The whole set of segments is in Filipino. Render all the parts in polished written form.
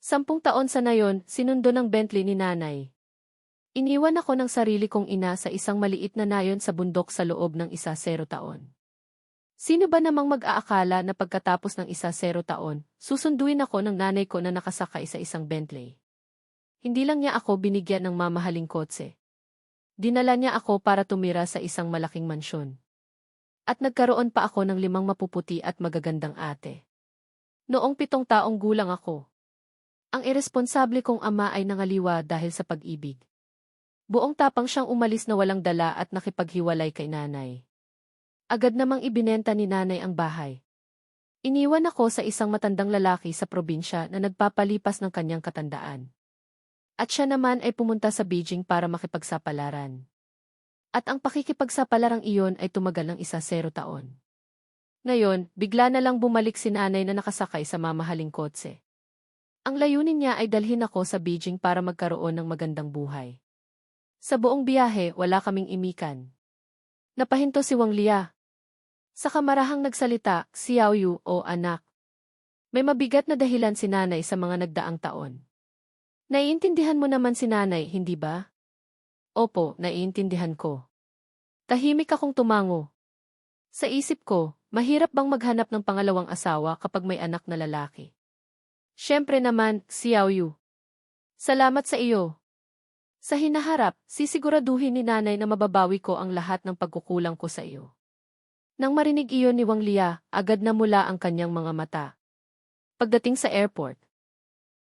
10 taon sa nayon, sinundo ng Bentley ni nanay. Iniwan ako ng sarili kong ina sa isang maliit na nayon sa bundok sa loob ng 10 taon. Sino ba namang mag-aakala na pagkatapos ng 10 taon, susunduin ako ng nanay ko na nakasakay sa isang Bentley? Hindi lang niya ako binigyan ng mamahaling kotse. Dinala niya ako para tumira sa isang malaking mansyon. At nagkaroon pa ako ng 5 mapuputi at magagandang ate. Noong 7 taong gulang ako. Ang iresponsable kong ama ay nangaliwa dahil sa pag-ibig. Buong tapang siyang umalis na walang dala at nakipaghiwalay kay nanay. Agad namang ibinenta ni nanay ang bahay. Iniwan ako sa isang matandang lalaki sa probinsya na nagpapalipas ng kanyang katandaan. At siya naman ay pumunta sa Beijing para makipagsapalaran. At ang pakikipagsapalarang iyon ay tumagal ng 10 taon. Ngayon, bigla na lang bumalik si nanay na nakasakay sa mamahaling kotse. Ang layunin niya ay dalhin ako sa Beijing para magkaroon ng magandang buhay. Sa buong biyahe, wala kaming imikan. Napahinto si Wang Lia. Sa kamarahang nagsalita, Xiao Yu o anak. May mabigat na dahilan si nanay sa mga nagdaang taon. Naiintindihan mo naman si nanay, hindi ba? Opo, naiintindihan ko. Tahimik akong tumango. Sa isip ko, mahirap bang maghanap ng pangalawang asawa kapag may anak na lalaki? Siyempre naman, Xiao Yu. Salamat sa iyo. Sa hinaharap, sisiguraduhin ni nanay na mababawi ko ang lahat ng pagkukulang ko sa iyo. Nang marinig iyon ni Wang Lia, agad na mula ang kanyang mga mata. Pagdating sa airport,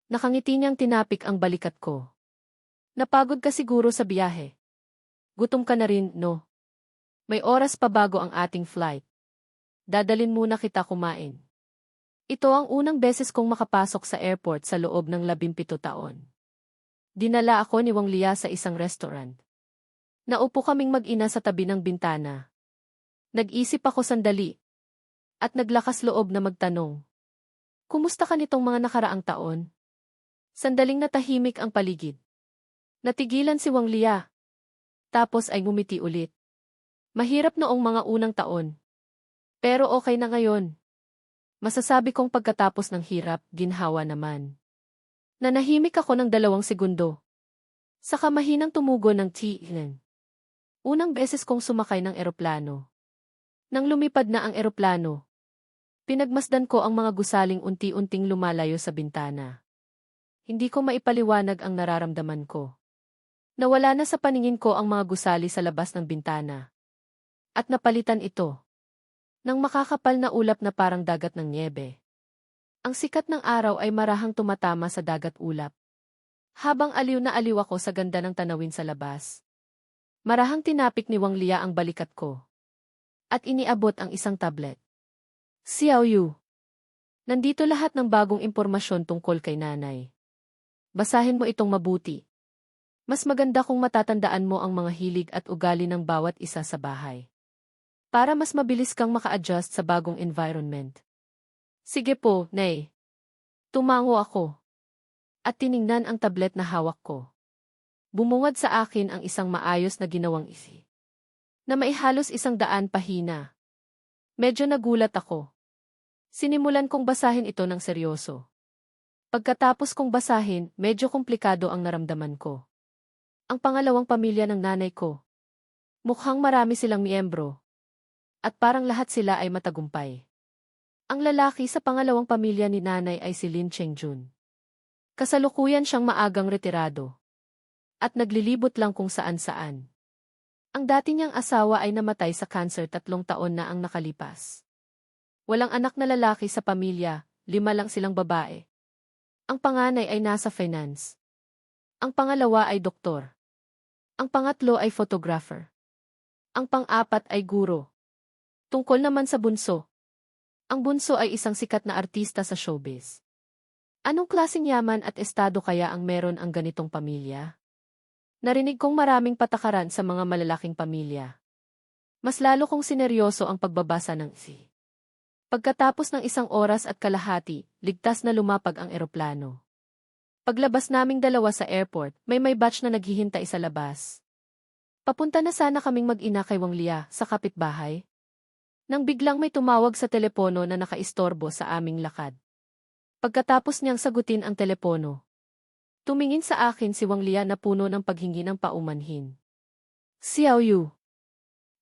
nakangiti niyang tinapik ang balikat ko. Napagod ka siguro sa biyahe. Gutom ka na rin, no? May oras pa bago ang ating flight. Dadalin muna kita kumain. Ito ang unang beses kong makapasok sa airport sa loob ng 17 taon. Dinala ako ni Wang Lia sa isang restaurant. Naupo kaming mag-ina sa tabi ng bintana. Nag-isip ako sandali. At naglakas loob na magtanong. Kumusta ka nitong mga nakaraang taon? Sandaling natahimik ang paligid. Natigilan si Wang Lia. Tapos ay ngumiti ulit. Mahirap noong mga unang taon. Pero okay na ngayon. Masasabi kong pagkatapos ng hirap, ginhawa naman. Nanahimik ako ng 2 segundo. Saka mahinang tumugon ng tiinan. Unang beses kong sumakay ng eroplano. Nang lumipad na ang eroplano, pinagmasdan ko ang mga gusaling unti-unting lumalayo sa bintana. Hindi ko maipaliwanag ang nararamdaman ko. Nawala na sa paningin ko ang mga gusali sa labas ng bintana. At napalitan ito ng makakapal na ulap na parang dagat ng niebe. Ang sikat ng araw ay marahang tumatama sa dagat ulap. Habang aliw na aliw ako sa ganda ng tanawin sa labas. Marahang tinapik ni Wang Lia ang balikat ko. At iniabot ang isang tablet. Xiao Yu. Nandito lahat ng bagong impormasyon tungkol kay nanay. Basahin mo itong mabuti. Mas maganda kung matatandaan mo ang mga hilig at ugali ng bawat isa sa bahay. Para mas mabilis kang maka-adjust sa bagong environment. Sige po, Nay. Tumango ako. At tiningnan ang tablet na hawak ko. Bumungad sa akin ang isang maayos na ginawang isi. Na maihalos 100 pahina. Medyo nagulat ako. Sinimulan kong basahin ito ng seryoso. Pagkatapos kong basahin, medyo komplikado ang naramdaman ko. Ang pangalawang pamilya ng nanay ko. Mukhang marami silang miyembro. At parang lahat sila ay matagumpay. Ang lalaki sa pangalawang pamilya ni nanay ay si Lin Chengjun. Kasalukuyan siyang maagang retirado. At naglilibot lang kung saan-saan. Ang dati niyang asawa ay namatay sa cancer 3 taon na ang nakalipas. Walang anak na lalaki sa pamilya, 5 lang silang babae. Ang panganay ay nasa finance. Ang pangalawa ay doktor. Ang pangatlo ay photographer. Ang pang-apat ay guro. Tungkol naman sa bunso. Ang bunso ay isang sikat na artista sa showbiz. Anong klaseng yaman at estado kaya ang meron ang ganitong pamilya? Narinig kong maraming patakaran sa mga malalaking pamilya. Mas lalo kong sineryoso ang pagbabasa ng isi. Pagkatapos ng 1 oras at kalahati, ligtas na lumapag ang eroplano. Paglabas naming 2 sa airport, may batch na naghihintay sa labas. Papunta na sana kaming mag-ina kay Wang Lia sa kapitbahay. Nang biglang may tumawag sa telepono na nakaistorbo sa aming lakad. Pagkatapos niyang sagutin ang telepono, tumingin sa akin si Wang Lia na puno ng paghingi ng paumanhin. Xiao Yu,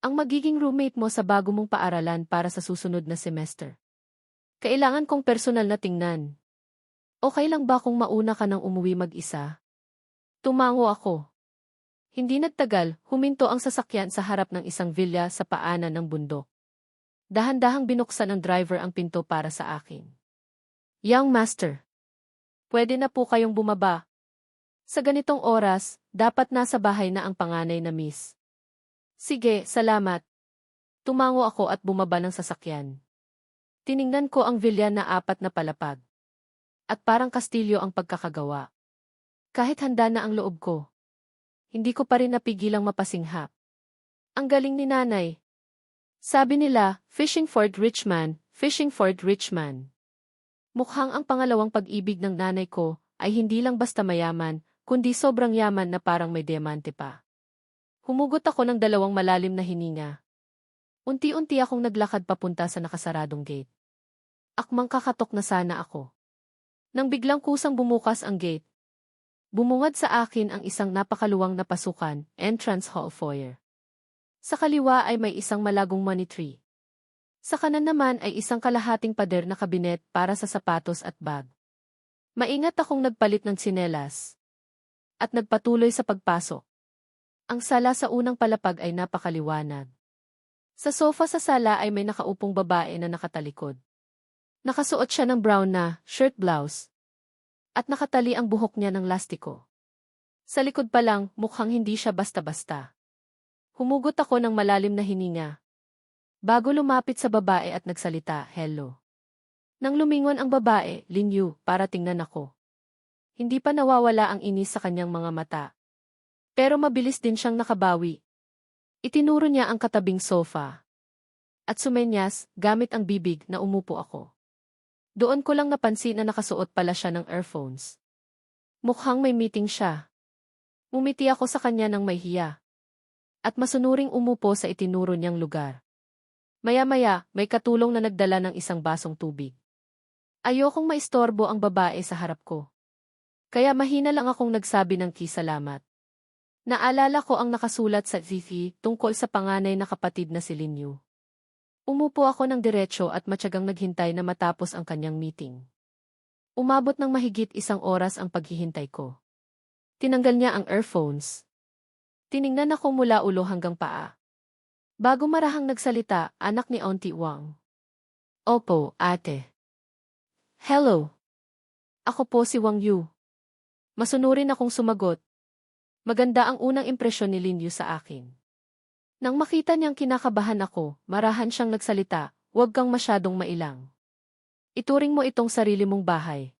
ang magiging roommate mo sa bago mong paaralan para sa susunod na semester. Kailangan kong personal na tingnan. Okay lang ba kung mauna ka nang umuwi mag-isa? Tumango ako. Hindi nagtagal, huminto ang sasakyan sa harap ng isang villa sa paanan ng bundok. Dahan-dahang binuksan ng driver ang pinto para sa akin. Young master, pwede na po kayong bumaba. Sa ganitong oras, dapat nasa bahay na ang panganay na miss. Sige, salamat. Tumango ako at bumaba ng sasakyan. Tiningnan ko ang villa na 4 na palapag. At parang kastilyo ang pagkakagawa. Kahit handa na ang loob ko, hindi ko pa rin napigilang mapasinghap. Ang galing ni nanay. Sabi nila, fishing for the rich man, fishing for the rich man. Mukhang ang pangalawang pag-ibig ng nanay ko ay hindi lang basta mayaman, kundi sobrang yaman na parang may diamante pa. Humugot ako ng 2 malalim na hininga. Unti-unti akong naglakad papunta sa nakasaradong gate. Akmang kakatok na sana ako. Nang biglang kusang bumukas ang gate, bumungad sa akin ang isang napakaluwang na pasukan, entrance hall foyer. Sa kaliwa ay may isang malagong money tree. Sa kanan naman ay isang kalahating pader na kabinet para sa sapatos at bag. Maingat akong nagpalit ng tsinelas at nagpatuloy sa pagpasok. Ang sala sa unang palapag ay napakaliwanag. Sa sofa sa sala ay may nakaupong babae na nakatalikod. Nakasuot siya ng brown na shirt blouse at nakatali ang buhok niya ng lastiko. Sa likod pa lang, mukhang hindi siya basta-basta. Humugot ako ng malalim na hininga. Bago lumapit sa babae at nagsalita, hello. Nang lumingon ang babae, Lin Yu, para tingnan ako. Hindi pa nawawala ang inis sa kanyang mga mata. Pero mabilis din siyang nakabawi. Itinuro niya ang katabing sofa. At sumenyas, gamit ang bibig na umupo ako. Doon ko lang napansin na nakasuot pala siya ng earphones. Mukhang may meeting siya. Umiti ako sa kanya ng may hiya. At masunuring umupo sa itinuro niyang lugar. Maya-maya, may katulong na nagdala ng isang basong tubig. Ayokong maistorbo ang babae sa harap ko. Kaya mahina lang akong nagsabi ng salamat. Naalala ko ang nakasulat sa TV tungkol sa panganay na kapatid na si Lin Yu. Umupo ako ng diretso at matyagang naghintay na matapos ang kanyang meeting. Umabot ng mahigit 1 oras ang paghihintay ko. Tinanggal niya ang earphones. Tiningnan ako mula ulo hanggang paa. Bago marahang nagsalita, anak ni Auntie Wang. Opo, ate. Hello. Ako po si Wang Yu. Masunurin akong sumagot. Maganda ang unang impresyon ni Lin Yu sa akin. Nang makita niyang kinakabahan ako, marahan siyang nagsalita, huwag kang masyadong mailang. Ituring mo itong sarili mong bahay.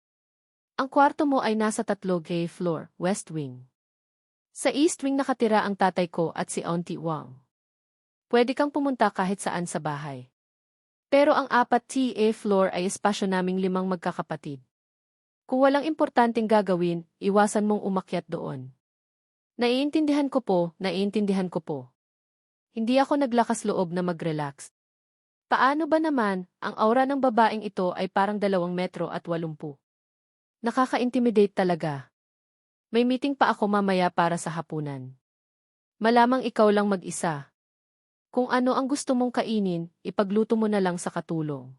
Ang kwarto mo ay nasa 3 floor, West Wing. Sa East Wing nakatira ang tatay ko at si Auntie Wang. Pwede kang pumunta kahit saan sa bahay. Pero ang 4th floor ay espasyo naming 5 magkakapatid. Kung walang importanteng gagawin, iwasan mong umakyat doon. Naiintindihan ko po. Hindi ako naglakas loob na mag-relax. Paano ba naman, ang aura ng babaeng ito ay parang 2 metro at 80. Nakaka-intimidate talaga. May meeting pa ako mamaya para sa hapunan. Malamang ikaw lang mag-isa. Kung ano ang gusto mong kainin, ipagluto mo na lang sa katulong.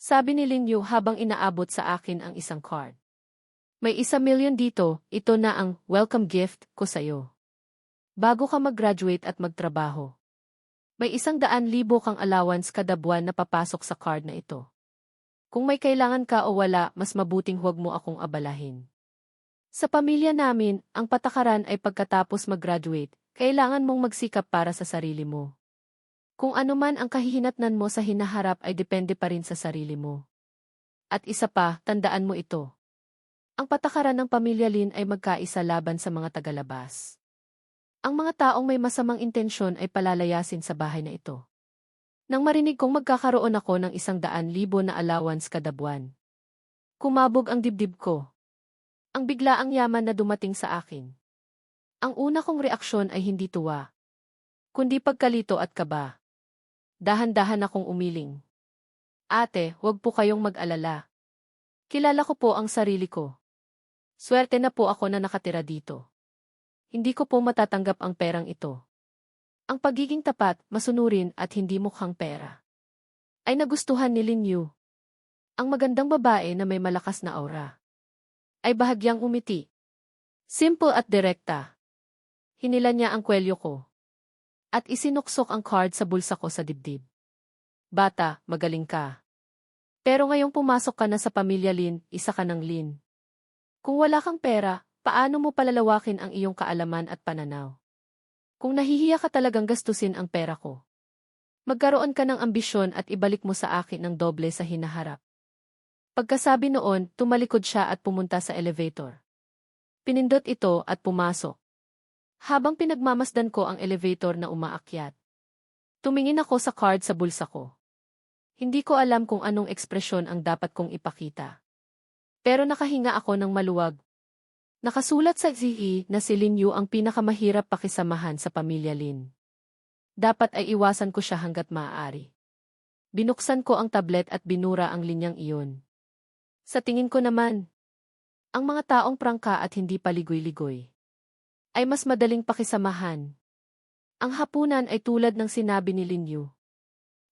Sabi ni Lin Yu habang inaabot sa akin ang isang card. May 1 million dito, ito na ang welcome gift ko sa'yo. Bago ka mag-graduate at magtrabaho. May 100,000 kang allowance kada buwan na papasok sa card na ito. Kung may kailangan ka o wala, mas mabuting huwag mo akong abalahin. Sa pamilya namin, ang patakaran ay pagkatapos mag-graduate, kailangan mong magsikap para sa sarili mo. Kung ano man ang kahihinatnan mo sa hinaharap ay depende pa rin sa sarili mo. At isa pa, tandaan mo ito. Ang patakaran ng pamilya Lin ay magkaisa laban sa mga tagalabas. Ang mga taong may masamang intensyon ay palalayasin sa bahay na ito. Nang marinig kong magkakaroon ako ng 100,000 na allowance kada buwan. Kumabog ang dibdib ko. Ang biglaang yaman na dumating sa akin. Ang una kong reaksyon ay hindi tuwa, kundi pagkalito at kaba. Dahan-dahan akong umiling. Ate, huwag po kayong mag-alala. Kilala ko po ang sarili ko. Swerte na po ako na nakatira dito. Hindi ko po matatanggap ang perang ito. Ang pagiging tapat, masunurin at hindi mukhang pera. Ay nagustuhan ni Lin Yu. Ang magandang babae na may malakas na aura. Ay bahagyang umiti. Simple at direkta. Hinila niya ang kwelyo ko. At isinuksok ang card sa bulsa ko sa dibdib. Bata, magaling ka. Pero ngayong pumasok ka na sa pamilya Lin, isa ka ng Lin. Kung wala kang pera, paano mo palalawakin ang iyong kaalaman at pananaw? Kung nahihiya ka talagang gastusin ang pera ko. Magkaroon ka ng ambisyon at ibalik mo sa akin ng doble sa hinaharap. Pagkasabi noon, tumalikod siya at pumunta sa elevator. Pinindot ito at pumasok. Habang pinagmamasdan ko ang elevator na umaakyat. Tumingin ako sa card sa bulsa ko. Hindi ko alam kung anong ekspresyon ang dapat kong ipakita. Pero nakahinga ako ng maluwag. Nakasulat sa ZE na si Lin Yu ang pinakamahirap pakisamahan sa pamilya Lin. Dapat ay iwasan ko siya hanggat maaari. Binuksan ko ang tablet at binura ang linyang iyon. Sa tingin ko naman, ang mga taong prangka at hindi paligoy-ligoy ay mas madaling pakisamahan. Ang hapunan ay tulad ng sinabi ni Lin Yu.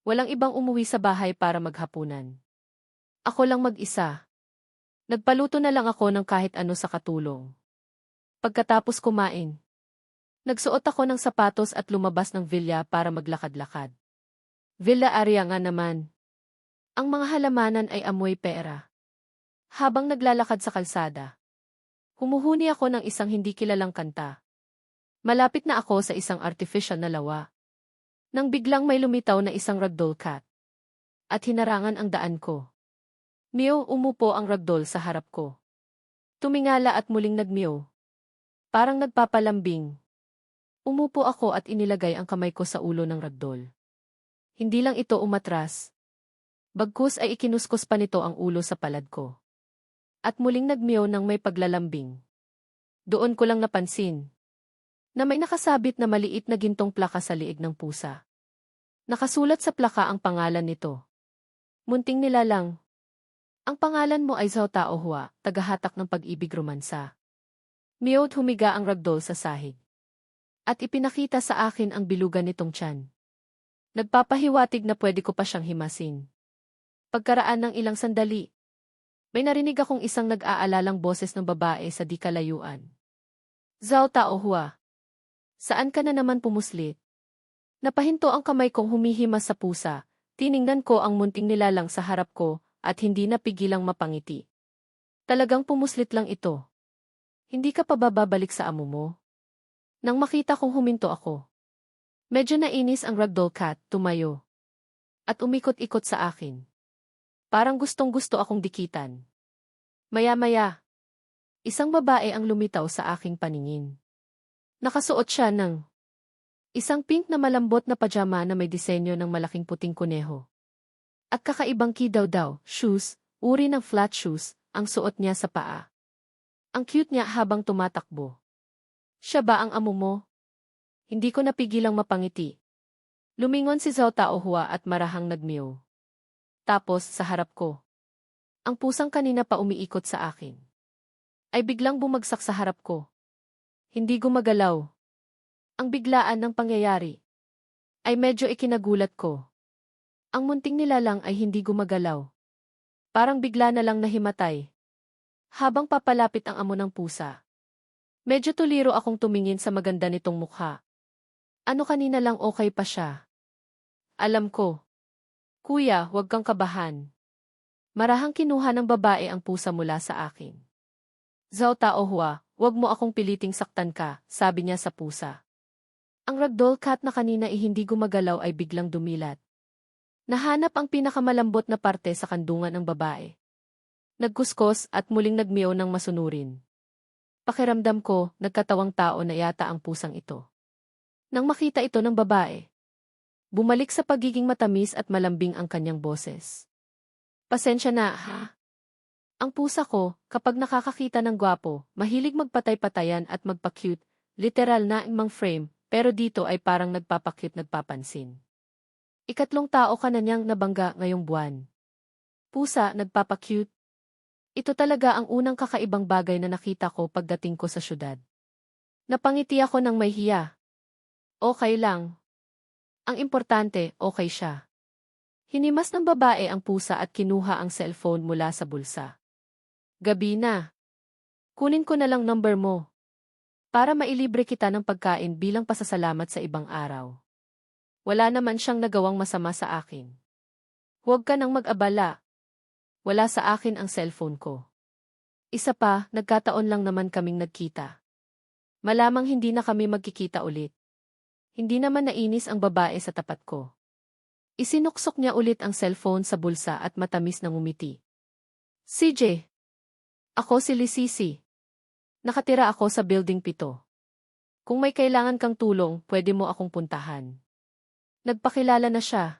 Walang ibang umuwi sa bahay para maghapunan. Ako lang mag-isa. Nagpaluto na lang ako ng kahit ano sa katulong. Pagkatapos kumain, nagsuot ako ng sapatos at lumabas ng villa para maglakad-lakad. Villa area nga naman. Ang mga halamanan ay amoy pera. Habang naglalakad sa kalsada, humuhuni ako ng isang hindi kilalang kanta. Malapit na ako sa isang artificial na lawa. Nang biglang may lumitaw na isang ragdoll cat. At hinarangan ang daan ko. Meow, umupo ang ragdoll sa harap ko. Tumingala at muling nagmeow. Parang nagpapalambing. Umupo ako at inilagay ang kamay ko sa ulo ng ragdoll. Hindi lang ito umatras. Bagkus ay ikinuskos pa nito ang ulo sa palad ko. At muling nagmeow ng may paglalambing. Doon ko lang napansin na may nakasabit na maliit na gintong plaka sa liig ng pusa. Nakasulat sa plaka ang pangalan nito. Munting nilalang. Ang pangalan mo ay Zhao Taohua, tagahatak ng pag-ibig romansa. Miyot humiga ang ragdoll sa sahig. At ipinakita sa akin ang bilugan nitong tiyan. Nagpapahiwatig na pwede ko pa siyang himasin. Pagkaraan ng ilang sandali, may narinig akong isang nag-aalalang boses ng babae sa di kalayuan. Zhao Taohua, saan ka na naman pumuslit? Napahinto ang kamay kong humihimas sa pusa, tiningnan ko ang munting nilalang sa harap ko, at hindi napigilang mapangiti. Talagang pumuslit lang ito. Hindi ka pa babalik sa amo mo? Nang makita kong huminto ako. Medyo nainis ang ragdoll cat, tumayo. At umikot-ikot sa akin. Parang gustong-gusto akong dikitan. Maya-maya, isang babae ang lumitaw sa aking paningin. Nakasuot siya ng isang pink na malambot na pajama na may disenyo ng malaking puting kuneho. At kakaibang kidaw-daw, shoes, uri ng flat shoes, ang suot niya sa paa. Ang cute niya habang tumatakbo. Siya ba ang amo mo? Hindi ko napigilang mapangiti. Lumingon si Zhao Taohua at marahang nagmeow. Tapos, sa harap ko. Ang pusang kanina pa umiikot sa akin. Ay biglang bumagsak sa harap ko. Hindi gumagalaw. Ang biglaan ng pangyayari. Ay medyo ikinagulat ko. Ang munting nilalang ay hindi gumagalaw. Parang bigla na lang nahimatay. Habang papalapit ang amo ng pusa. Medyo tuliro akong tumingin sa maganda nitong mukha. Ano kanina lang okay pa siya. Alam ko. Kuya, huwag kang kabahan. Marahang kinuha ng babae ang pusa mula sa akin. Zhao Taohua, huwag mo akong piliting saktan ka, sabi niya sa pusa. Ang ragdoll cat na kanina ay hindi gumagalaw ay biglang dumilat. Nahanap ang pinakamalambot na parte sa kandungan ng babae. Nagkuskos at muling nagmeow ng masunurin. Pakiramdam ko, nagkatawang tao na yata ang pusang ito. Nang makita ito ng babae, bumalik sa pagiging matamis at malambing ang kanyang boses. Pasensya na, ha? Ang pusa ko, kapag nakakakita ng gwapo, mahilig magpatay-patayan at magpa-cute, literal na imang frame, pero dito ay parang nagpapakit nagpapansin. Ikatlong tao ka na niyang nabangga ngayong buwan. Pusa, nagpapakute. Ito talaga ang unang kakaibang bagay na nakita ko pagdating ko sa syudad. Napangiti ako ng may hiya. Okay lang. Ang importante, okay siya. Hinimas ng babae ang pusa at kinuha ang cellphone mula sa bulsa. Gabi na. Kunin ko na lang number mo. Para mailibre kita ng pagkain bilang pasasalamat sa ibang araw. Wala naman siyang nagawang masama sa akin. Huwag ka nang mag-abala. Wala sa akin ang cellphone ko. Isa pa, nagkataon lang naman kaming nagkita. Malamang hindi na kami magkikita ulit. Hindi naman nainis ang babae sa tapat ko. Isinuksok niya ulit ang cellphone sa bulsa at matamis na ngumiti. CJ. Ako si Lisisi. Nakatira ako sa building 7. Kung may kailangan kang tulong, pwede mo akong puntahan. Nagpakilala na siya.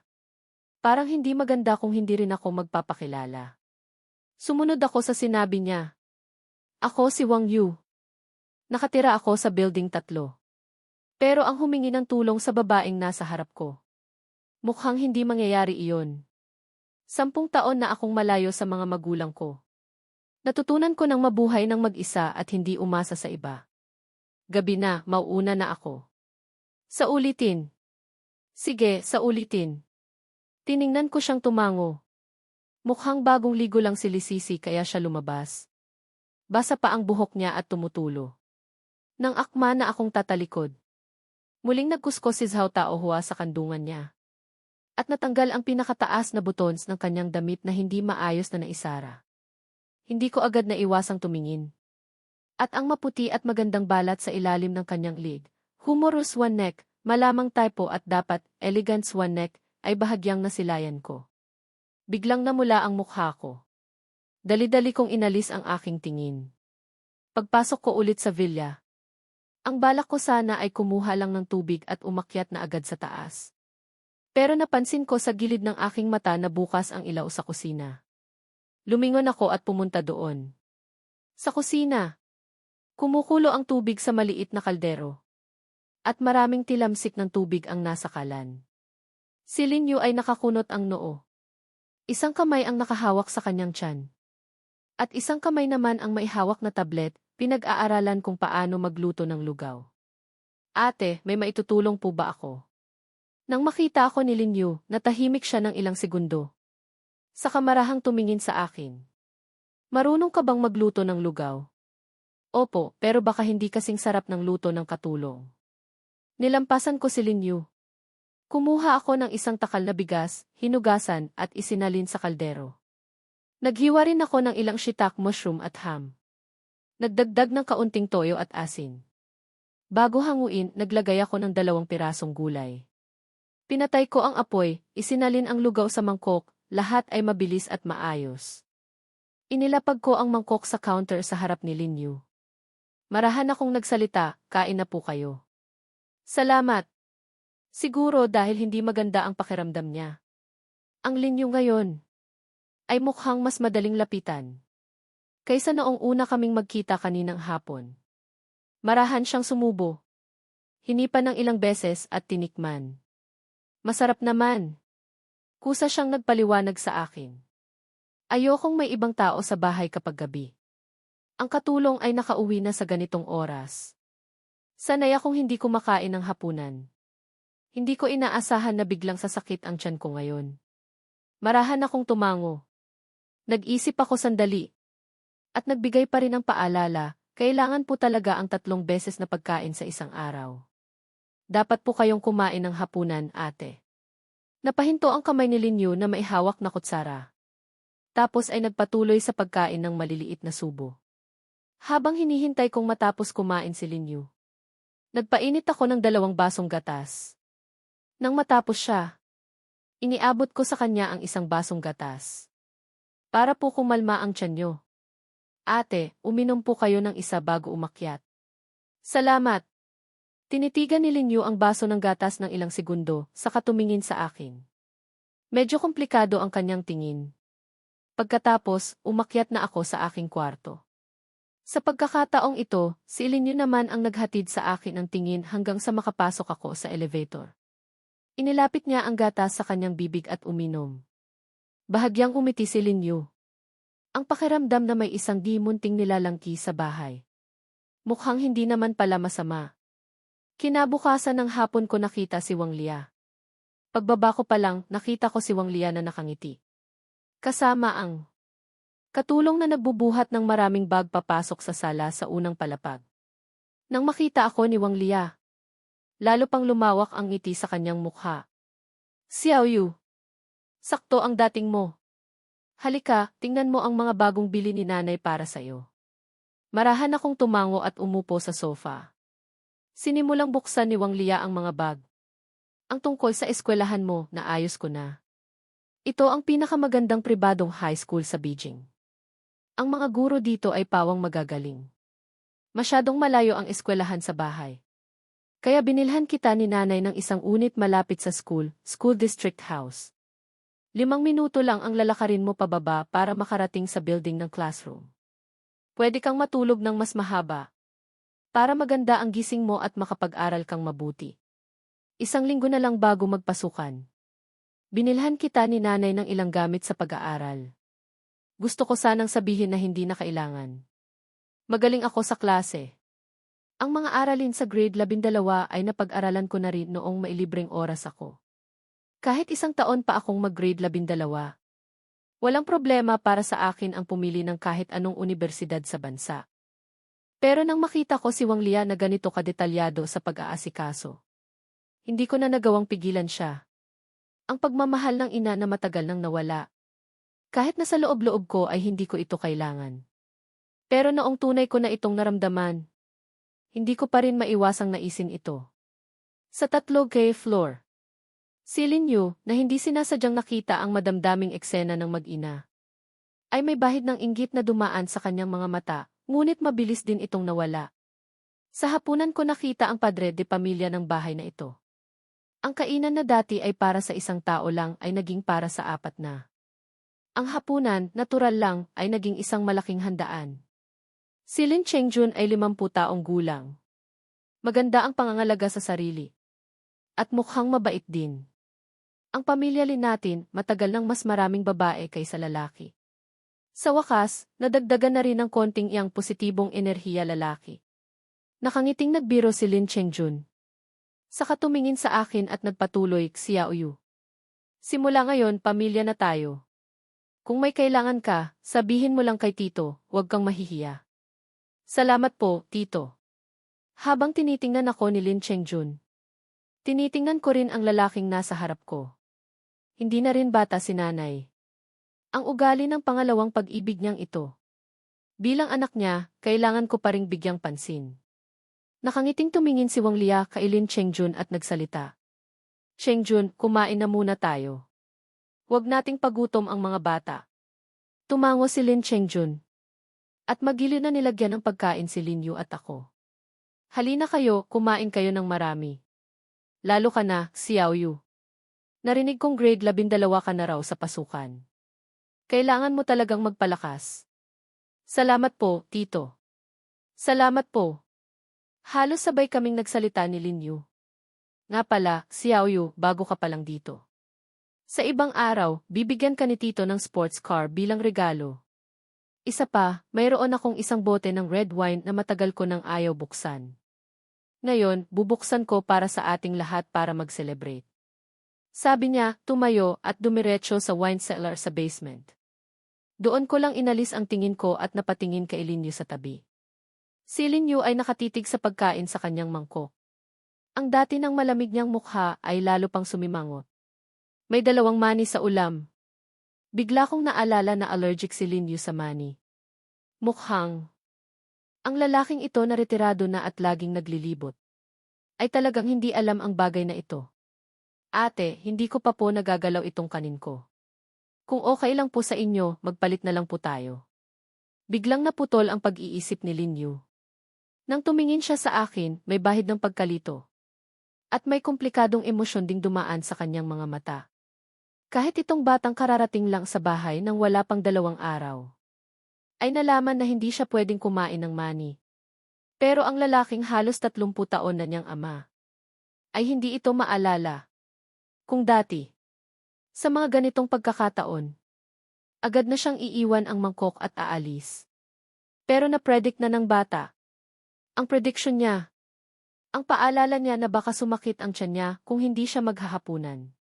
Parang hindi maganda kung hindi rin ako magpapakilala. Sumunod ako sa sinabi niya. Ako si Wang Yu. Nakatira ako sa building 3. Pero ang humingi ng tulong sa babaeng nasa harap ko. Mukhang hindi mangyayari iyon. 10 taon na akong malayo sa mga magulang ko. Natutunan ko ng mabuhay ng mag-isa at hindi umasa sa iba. Gabi na, mauuna na ako. Sa ulitin. Sige, sa ulitin. Tiningnan ko siyang tumango. Mukhang bagong ligo lang si Lisisi kaya siya lumabas. Basa pa ang buhok niya at tumutulo. Nang akma na akong tatalikod. Muling nagkuskos si Zhao Taohua sa kandungan niya. At natanggal ang pinakataas na buttons ng kanyang damit na hindi maayos na naisara. Hindi ko agad naiwasang tumingin. At ang maputi at magandang balat sa ilalim ng kanyang lig, humorous one neck, malamang typo at dapat elegant one neck, ay bahagyang nasilayan ko. Biglang namula ang mukha ko. Dali-dali kong inalis ang aking tingin. Pagpasok ko ulit sa villa. Ang balak ko sana ay kumuha lang ng tubig at umakyat na agad sa taas. Pero napansin ko sa gilid ng aking mata na bukas ang ilaw sa kusina. Lumingon ako at pumunta doon. Sa kusina. Kumukulo ang tubig sa maliit na kaldero. At maraming tilamsik ng tubig ang nasa kalan. Si Lin Yu ay nakakunot ang noo. Isang kamay ang nakahawak sa kanyang tiyan. At isang kamay naman ang maihawak na tablet, pinag-aaralan kung paano magluto ng lugaw. Ate, may maitutulong po ba ako? Nang makita ako ni Lin Yu, natahimik siya ng ilang segundo. Sa kamarahang tumingin sa akin. Marunong ka bang magluto ng lugaw? Opo, pero baka hindi kasing sarap ng luto ng katulong. Nilampasan ko si Lin Yu. Kumuha ako ng isang takal na bigas, hinugasan at isinalin sa kaldero. Naghiwa rin ako ng ilang shiitake mushroom at ham. Nagdagdag ng kaunting toyo at asin. Bago hanguin, naglagay ako ng 2 pirasong gulay. Pinatay ko ang apoy, isinalin ang lugaw sa mangkok, lahat ay mabilis at maayos. Inilapag ko ang mangkok sa counter sa harap ni Lin Yu. Marahan akong nagsalita, kain na po kayo. Salamat. Siguro dahil hindi maganda ang pakiramdam niya. Ang Lin Yu ngayon ay mukhang mas madaling lapitan kaysa noong una kaming magkita kaninang hapon. Marahan siyang sumubo. Hinipan ng ilang beses at tinikman. Masarap naman. Kusa siyang nagpaliwanag sa akin. Ayokong may ibang tao sa bahay kapag gabi. Ang katulong ay nakauwi na sa ganitong oras. Sanay akong hindi kumakain ng hapunan. Hindi ko inaasahan na biglang sasakit ang tiyan ko ngayon. Marahan akong tumango. Nag-isip ako sandali. At nagbigay pa rin ng paalala, kailangan po talaga ang 3 beses na pagkain sa isang araw. Dapat po kayong kumain ng hapunan, ate. Napahinto ang kamay ni Lin Yu na maihawak na kutsara. Tapos ay nagpatuloy sa pagkain ng maliliit na subo. Habang hinihintay kong matapos kumain si Lin Yu, nagpainit ako ng 2 basong gatas. Nang matapos siya, iniabot ko sa kanya ang 1 basong gatas. Para po kumalma ang tiyan niyo. Ate, uminom po kayo ng isa bago umakyat. Salamat. Tinitigan ni Lin Yu ang baso ng gatas ng ilang segundo, saka tumingin sa akin. Medyo komplikado ang kanyang tingin. Pagkatapos, umakyat na ako sa aking kwarto. Sa pagkakataong ito, si Lin Yu naman ang naghatid sa akin ng tingin hanggang sa makapasok ako sa elevator. Inilapit niya ang gatas sa kanyang bibig at uminom. Bahagyang umiti si Lin Yu. Ang pakiramdam na may isang di munting nilalangki sa bahay. Mukhang hindi naman pala masama. Kinabukasan ng hapon ko nakita si Wang Lia. Pagbaba ko pa lang, nakita ko si Wang Lia na nakangiti. Kasama ang katulong na nagbubuhat ng maraming bag papasok sa sala sa unang palapag. Nang makita ako ni Wang Lia, lalo pang lumawak ang ngiti sa kanyang mukha. Xiao Yu, sakto ang dating mo. Halika, tingnan mo ang mga bagong bili ni nanay para sa'yo. Marahan akong tumango at umupo sa sofa. Sinimulang buksan ni Wang Lia ang mga bag. Ang tungkol sa eskwelahan mo, naayos ko na. Ito ang pinakamagandang pribadong high school sa Beijing. Ang mga guro dito ay pawang magagaling. Masyadong malayo ang eskwelahan sa bahay. Kaya binilhan kita ni nanay ng isang unit malapit sa school district house. 5 minuto lang ang lalakarin mo pababa para makarating sa building ng classroom. Pwede kang matulog ng mas mahaba. Para maganda ang gising mo at makapag-aral kang mabuti. 1 linggo na lang bago magpasukan. Binilhan kita ni nanay ng ilang gamit sa pag-aaral. Gusto ko sanang sabihin na hindi na kailangan. Magaling ako sa klase. Ang mga aralin sa grade 12 ay napag-aralan ko na rin noong mailibreng oras ako. Kahit 1 taon pa akong mag-grade 12. Walang problema para sa akin ang pumili ng kahit anong unibersidad sa bansa. Pero nang makita ko si Wang Lia na ganito kadetalyado sa pag-aasikaso, hindi ko na nagawang pigilan siya. Ang pagmamahal ng ina na matagal nang nawala. Kahit na sa loob-loob ko ay hindi ko ito kailangan. Pero noong tunay ko na itong naramdaman, hindi ko pa rin maiwasang naisin ito. Sa 3K floor. Si Lin Yu, na hindi sinasadyang nakita ang madamdaming eksena ng mag-ina, ay may bahid ng inggit na dumaan sa kanyang mga mata, ngunit mabilis din itong nawala. Sa hapunan ko nakita ang padre de pamilya ng bahay na ito. Ang kainan na dati ay para sa 1 tao lang ay naging para sa 4 na. Ang hapunan, natural lang, ay naging isang malaking handaan. Si Lin Chengjun ay 50 taong gulang. Maganda ang pangangalaga sa sarili. At mukhang mabait din. Ang pamilya Lin natin, matagal nang mas maraming babae kaysa lalaki. Sa wakas, nadagdagan na rin ng konting iyang positibong enerhiya lalaki. Nakangiting nagbiro si Lin Chengjun. Saka tumingin sa akin at nagpatuloy, Xiao Yu. Simula ngayon, pamilya na tayo. Kung may kailangan ka, sabihin mo lang kay Tito, huwag kang mahihiya. Salamat po, Tito. Habang tinitingnan ako ni Lin Chengjun, tinitingnan ko rin ang lalaking nasa harap ko. Hindi na rin bata si nanay. Ang ugali ng pangalawang pag-ibig niyang ito. Bilang anak niya, kailangan ko pa ring bigyang pansin. Nakangiting tumingin si Wang Lia kay Lin Chengjun at nagsalita. Chengjun, kumain na muna tayo. Huwag nating pagutom ang mga bata. Tumango si Lin Chengjun. At magiliw na nilagyan ng pagkain si Lin Yu at ako. Halina kayo, kumain kayo ng marami. Lalo ka na, Xiao Yu. Narinig kong grade 12 ka na raw sa pasukan. Kailangan mo talagang magpalakas. Salamat po, Tito. Salamat po. Halos sabay kaming nagsalita ni Lin Yu. Nga pala, Xiao Yu, bago ka palang dito. Sa ibang araw, bibigyan ka ni Tito ng sports car bilang regalo. Isa pa, mayroon akong isang bote ng red wine na matagal ko nang ayaw buksan. Ngayon, bubuksan ko para sa ating lahat para mag-celebrate. Sabi niya, tumayo at dumiretso sa wine cellar sa basement. Doon ko lang inalis ang tingin ko at napatingin kay Lin Yu sa tabi. Si Lin Yu ay nakatitig sa pagkain sa kanyang mangkok. Ang dati ng malamig niyang mukha ay lalo pang sumimangot. May 2 mani sa ulam. Bigla kong naalala na allergic si Lin Yu sa mani. Mukhang ang lalaking ito na retirado na at laging naglilibot. Ay talagang hindi alam ang bagay na ito. Ate, hindi ko pa po nagagalaw itong kanin ko. Kung okay lang po sa inyo, magpalit na lang po tayo. Biglang naputol ang pag-iisip ni Lin Yu. Nang tumingin siya sa akin, may bahid ng pagkalito. At may komplikadong emosyon ding dumaan sa kanyang mga mata. Kahit itong batang kararating lang sa bahay nang wala pang 2 araw, ay nalaman na hindi siya pwedeng kumain ng mani. Pero ang lalaking halos 30 taon na niyang ama, ay hindi ito maalala. Kung dati, sa mga ganitong pagkakataon, Agad na siyang iiwan ang mangkok at aalis. Pero na-predict na ng bata. Ang prediction niya. Ang paalala niya na baka sumakit ang tiyan niya kung hindi siya maghahapunan.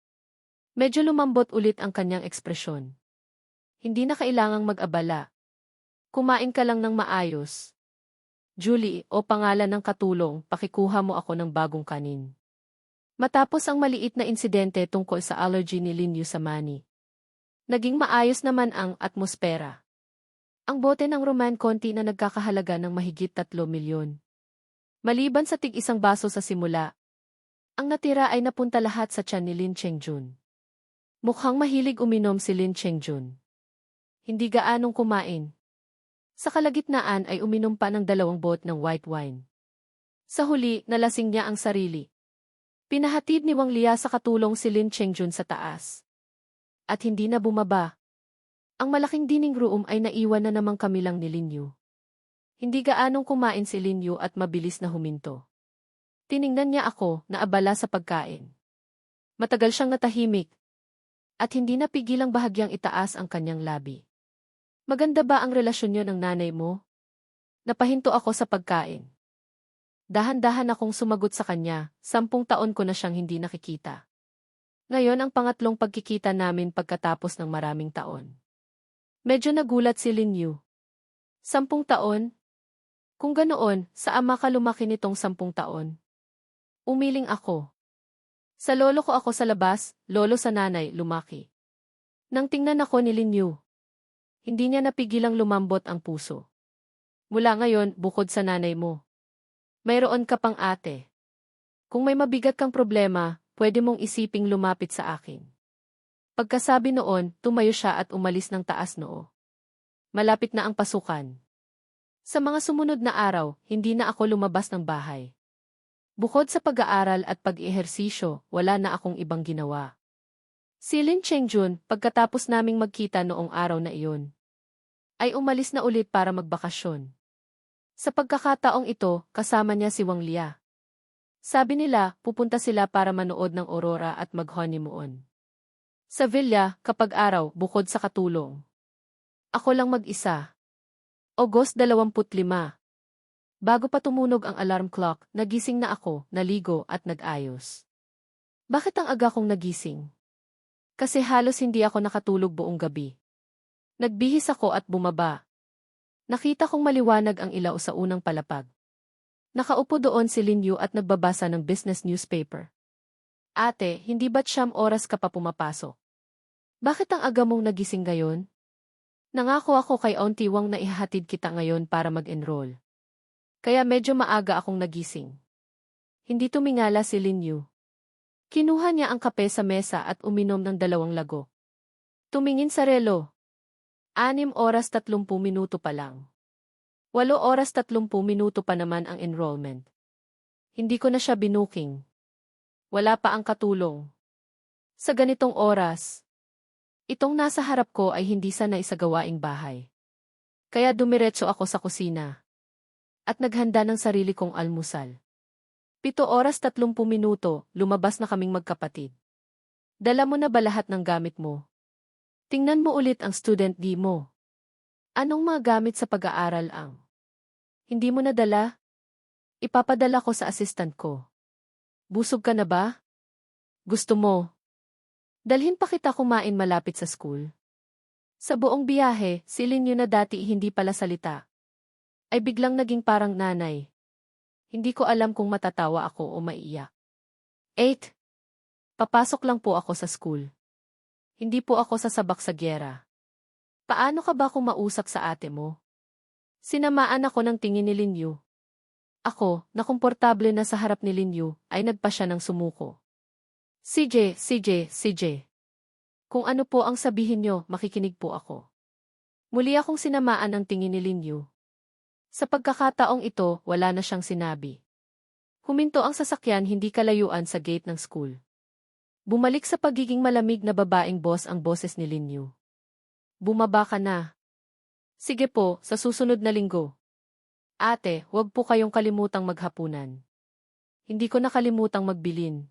Medyo lumambot ulit ang kanyang ekspresyon. Hindi na kailangang mag-abala. Kumain ka lang ng maayos. Julie, o pangalan ng katulong, pakikuha mo ako ng bagong kanin. Matapos ang maliit na insidente tungkol sa allergy ni Lin Yu sa mani, naging maayos naman ang atmosfera. Ang bote ng Roman Conti na nagkakahalaga ng mahigit 3 milyon. Maliban sa tig-isang baso sa simula, ang natira ay napunta lahat sa tiyan ni Lin Chengjun. Mukhang mahilig uminom si Lin Chengjun. Hindi gaanong kumain. Sa kalagitnaan ay uminom pa ng 2 bot ng white wine. Sa huli, nalasing niya ang sarili. Pinahatid ni Wang Lia sa katulong si Lin Chengjun sa taas. At hindi na bumaba. Ang malaking dining room ay naiwan na namang kami lang ni Lin Yu. Hindi gaanong kumain si Lin Yu at mabilis na huminto. Tiningnan niya ako na abala sa pagkain. Matagal siyang natahimik. At hindi napigilang bahagyang itaas ang kanyang labi. Maganda ba ang relasyon niyo ng nanay mo? Napahinto ako sa pagkain. Dahan-dahan akong sumagot sa kanya, 10 taon ko na siyang hindi nakikita. Ngayon ang pangatlong pagkikita namin pagkatapos ng maraming taon. Medyo nagulat si Lin Yu. 10 taon? Kung ganoon, sa ama ka lumaki nitong 10 taon. Umiling ako. Sa lolo ko ako sa labas, lolo sa nanay, lumaki. Nang tingnan ako ni Lin Yu, hindi niya napigilang lumambot ang puso. Mula ngayon, bukod sa nanay mo, mayroon ka pang ate. Kung may mabigat kang problema, pwede mong isiping lumapit sa akin. Pagkasabi noon, tumayo siya at umalis ng taas noo. Malapit na ang pasukan. Sa mga sumunod na araw, hindi na ako lumabas ng bahay. Bukod sa pag-aaral at pag-ehersisyo, wala na akong ibang ginawa. Si Lin Chengjun, pagkatapos naming magkita noong araw na iyon, ay umalis na ulit para magbakasyon. Sa pagkakataong ito, kasama niya si Wang Lia. Sabi nila, pupunta sila para manood ng aurora at mag-honeymoon. Sa villa, kapag araw, bukod sa katulong. Ako lang mag-isa. August 25. Bago pa tumunog ang alarm clock, nagising na ako, naligo at nag-ayos. Bakit ang aga kong nagising? Kasi halos hindi ako nakatulog buong gabi. Nagbihis ako at bumaba. Nakita kong maliwanag ang ilaw sa unang palapag. Nakaupo doon si Lin Yu at nagbabasa ng business newspaper. Ate, hindi ba't 9 oras ka pa pumapasok? Bakit ang aga mong nagising ngayon? Nangako ako kay Auntie Wang na ihahatid kita ngayon para mag-enroll. Kaya medyo maaga akong nagising. Hindi tumingala si Lin Yu. Kinuha niya ang kape sa mesa at uminom ng 2 lago. Tumingin sa relo. 6 oras 30 minuto pa lang. 8 oras 30 minuto pa naman ang enrollment. Hindi ko na siya binuking. Wala pa ang katulong. Sa ganitong oras, itong nasa harap ko ay hindi sanay sa gawaing bahay. Kaya dumiretso ako sa kusina. At naghanda ng sarili kong almusal. 7 oras 30 minuto, lumabas na kaming magkapatid. Dala mo na ba lahat ng gamit mo? Tingnan mo ulit ang student ID mo. Anong mga gamit sa pag-aaral ang? Hindi mo nadala? Ipapadala ko sa assistant ko. Busog ka na ba? Gusto mo? Dalhin pa kita kumain malapit sa school. Sa buong biyahe, si Lin Yu na dati hindi pala salita, ay biglang naging parang nanay. Hindi ko alam kung matatawa ako o maiiyak. 8. Papasok lang po ako sa school. Hindi po ako sasabak sa gyera. Paano ka ba kung mausap sa ate mo? Sinamaan ako ng tingin ni Lin Yu. Ako, na komportable na sa harap ni Lin Yu, ay nagpa siya ng sumuko. CJ. Kung ano po ang sabihin niyo, makikinig po ako. Muli akong sinamaan ang tingin ni Lin Yu. Sa pagkakataong ito, wala na siyang sinabi. Huminto ang sasakyan hindi kalayuan sa gate ng school. Bumalik sa pagiging malamig na babaeng boss ang boses ni Lin Yu. Bumaba ka na. Sige po, sa susunod na linggo. Ate, huwag po kayong kalimutang maghapunan. Hindi ko nakalimutang magbilin.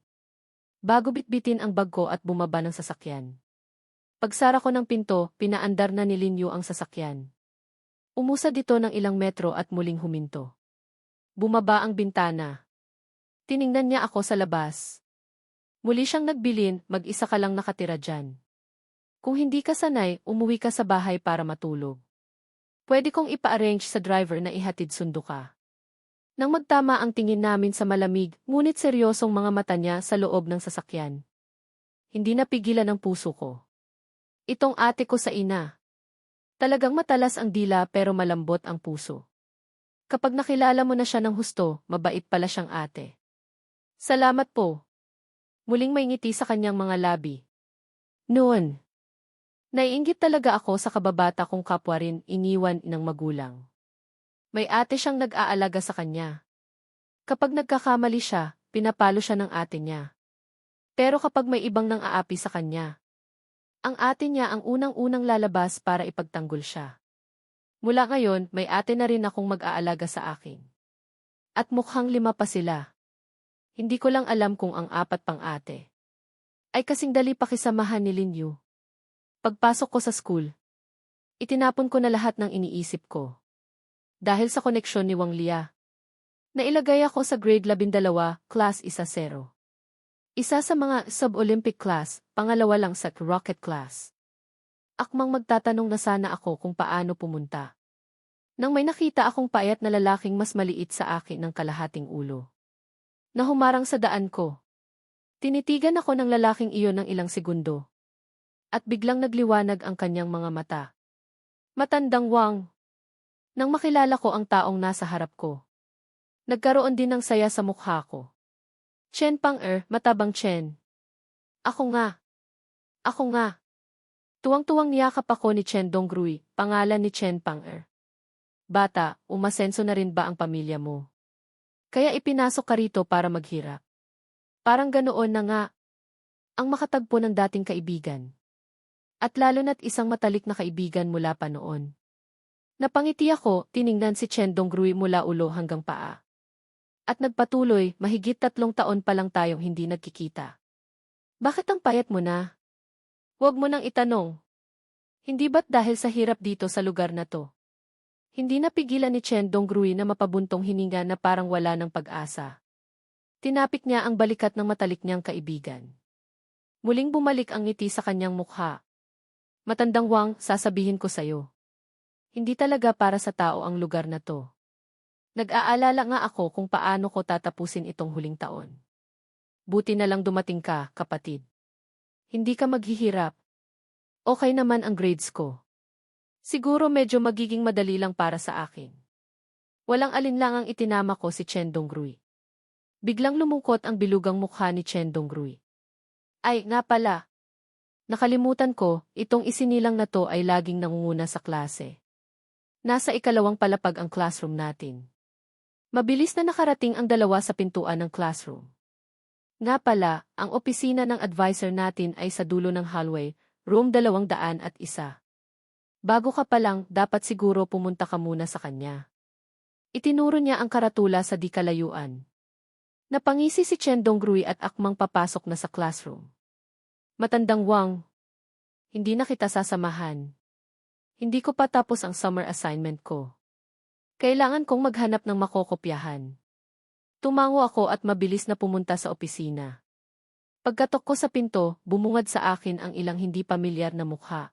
Bago bitbitin ang bag ko at bumaba ng sasakyan. Pagsara ko ng pinto, pinaandar na ni Linyu ang sasakyan. Umusad ito ng ilang metro at muling huminto. Bumaba ang bintana. Tiningnan niya ako sa labas. Muli siyang nagbilin, mag-isa ka lang nakatira dyan. Kung hindi ka sanay, umuwi ka sa bahay para matulog. Pwede kong ipa-arrange sa driver na ihatid sundo ka. Nang magtama ang tingin namin sa malamig, ngunit seryosong mga mata niya sa loob ng sasakyan. Hindi napigilan ang puso ko. Itong ate ko sa ina. Talagang matalas ang dila pero malambot ang puso. Kapag nakilala mo na siya ng husto, mabait pala siyang ate. Salamat po. Muling may ngiti sa kanyang mga labi. Noon, naiinggit talaga ako sa kababata kong kapwa rin iniwan ng magulang. May ate siyang nag-aalaga sa kanya. Kapag nagkakamali siya, pinapalo siya ng ate niya. Pero kapag may ibang nang aapi sa kanya, ang ate niya ang unang-unang lalabas para ipagtanggol siya. Mula ngayon, may ate na rin akong mag-aalaga sa akin. At mukhang 5 pa sila. Hindi ko lang alam kung ang 4 pang ate ay kasing dali pakisamahan ni Linyu. Pagpasok ko sa school, itinapon ko na lahat ng iniisip ko. Dahil sa koneksyon ni Wang Lia, nailagay ako sa grade 12, class 1-0. Isa sa mga sub-Olympic class, pangalawa lang sa rocket class. Akmang magtatanong na sana ako kung paano pumunta. Nang may nakita akong payat na lalaking mas maliit sa akin ng kalahating ulo. Nahumarang sa daan ko. Tinitigan ako ng lalaking iyon ng ilang segundo. At biglang nagliwanag ang kanyang mga mata. Matandang Wang. Nang makilala ko ang taong nasa harap ko, nagkaroon din ng saya sa mukha ko. Chen Pang-er, matabang Chen. Ako nga. Ako nga. Tuwang-tuwang niyakap ako ni Chen Donggrui, pangalan ni Chen Pang-er. Bata, umasenso na rin ba ang pamilya mo? Kaya ipinasok ka rito para maghirap. Parang ganoon na nga. Ang makatagpo ng dating kaibigan. At lalo na't isang matalik na kaibigan mula pa noon. Napangiti ako, tiningnan si Chen Donggrui mula ulo hanggang paa. At nagpatuloy, mahigit 3 taon pa lang tayong hindi nagkikita. Bakit ang payat mo na? Huwag mo nang itanong. Hindi ba't dahil sa hirap dito sa lugar na to? Hindi napigilan ni Chen Donggrui na mapabuntong hininga na parang wala ng pag-asa. Tinapik niya ang balikat ng matalik niyang kaibigan. Muling bumalik ang ngiti sa kanyang mukha. Matandang Wang, sasabihin ko sa'yo. Hindi talaga para sa tao ang lugar na to. Nag-aalala nga ako kung paano ko tatapusin itong huling taon. Buti na lang dumating ka, kapatid. Hindi ka maghihirap. Okay naman ang grades ko. Siguro medyo magiging madali lang para sa akin. Walang alinlangang itinama ko si Chen Donggrui. Biglang lumungkot ang bilugang mukha ni Chen Donggrui. Ay, nga pala. Nakalimutan ko, itong isinilang na to ay laging nangunguna sa klase. Nasa 2 palapag ang classroom natin. Mabilis na nakarating ang 2 sa pintuan ng classroom. Nga pala, ang opisina ng advisor natin ay sa dulo ng hallway, room 201. Bago ka pa lang, dapat siguro pumunta ka muna sa kanya. Itinuro niya ang karatula sa di kalayuan. Napangisi si Chen Donggrui at akmang papasok na sa classroom. Matandang Wang, hindi na kita sasamahan. Hindi ko pa tapos ang summer assignment ko. Kailangan kong maghanap ng makokopyahan. Tumango ako at mabilis na pumunta sa opisina. Pagkatok ko sa pinto, bumungad sa akin ang ilang hindi pamilyar na mukha.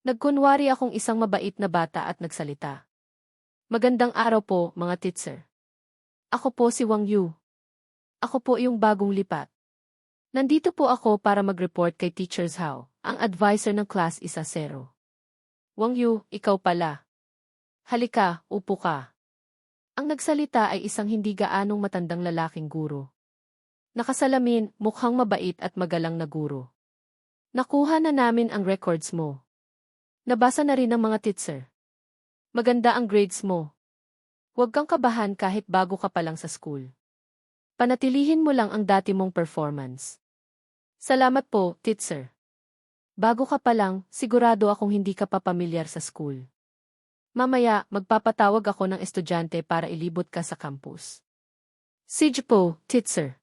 Nagkunwari akong isang mabait na bata at nagsalita. Magandang araw po, mga teacher. Ako po si Wang Yu. Ako po yung bagong lipat. Nandito po ako para mag-report kay Teacher Zhao, ang advisor ng class 1-0. Wang Yu, ikaw pala. Halika, upo ka. Ang nagsalita ay isang hindi gaanong matandang lalaking guro. Nakasalamin, mukhang mabait at magalang na guro. Nakuha na namin ang records mo. Nabasa na rin ng mga teacher. Maganda ang grades mo. Huwag kang kabahan kahit bago ka pa lang sa school. Panatilihin mo lang ang dati mong performance. Salamat po, teacher. Bago ka pa lang, sigurado akong hindi ka pa pamilyar sa school. Mamaya, magpapatawag ako ng estudyante para ilibot ka sa campus. Sige po, teacher.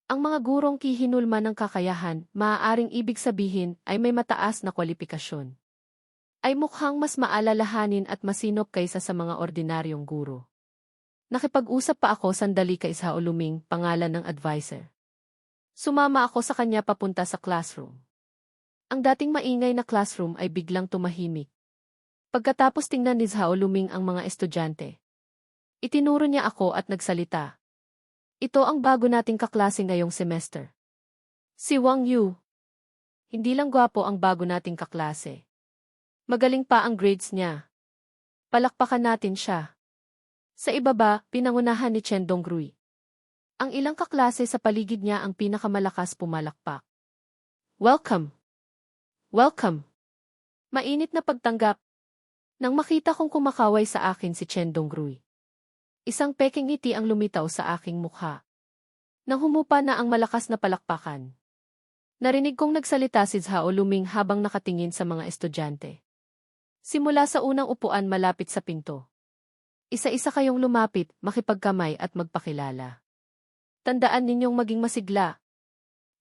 Ang mga gurong kihinulma ng kakayahan, maaaring ibig sabihin ay may mataas na kwalifikasyon. Ay mukhang mas maalalahanin at masinop kaysa sa mga ordinaryong guro. Nakipag-usap pa ako sandali kay Zhao Luming, pangalan ng advisor. Sumama ako sa kanya papunta sa classroom. Ang dating maingay na classroom ay biglang tumahimik. Pagkatapos tingnan ni Zhao Luming ang mga estudyante. Itinuro niya ako at nagsalita. Ito ang bago nating kaklase ngayong semester. Si Wang Yu. Hindi lang gwapo ang bago nating kaklase. Magaling pa ang grades niya. Palakpakan natin siya. Sa ibaba, pinangunahan ni Chen Donggrui. Ang ilang kaklase sa paligid niya ang pinakamalakas pumalakpak. Welcome! Welcome! Mainit na pagtanggap. Nang makita kong kumakaway sa akin si Chen Donggrui. Isang peking ngiti ang lumitaw sa aking mukha. Nang humupa na ang malakas na palakpakan. Narinig kong nagsalita si Zhao Luming habang nakatingin sa mga estudyante. Simula sa unang upuan malapit sa pinto. Isa-isa kayong lumapit, makipagkamay at magpakilala. Tandaan ninyong maging masigla.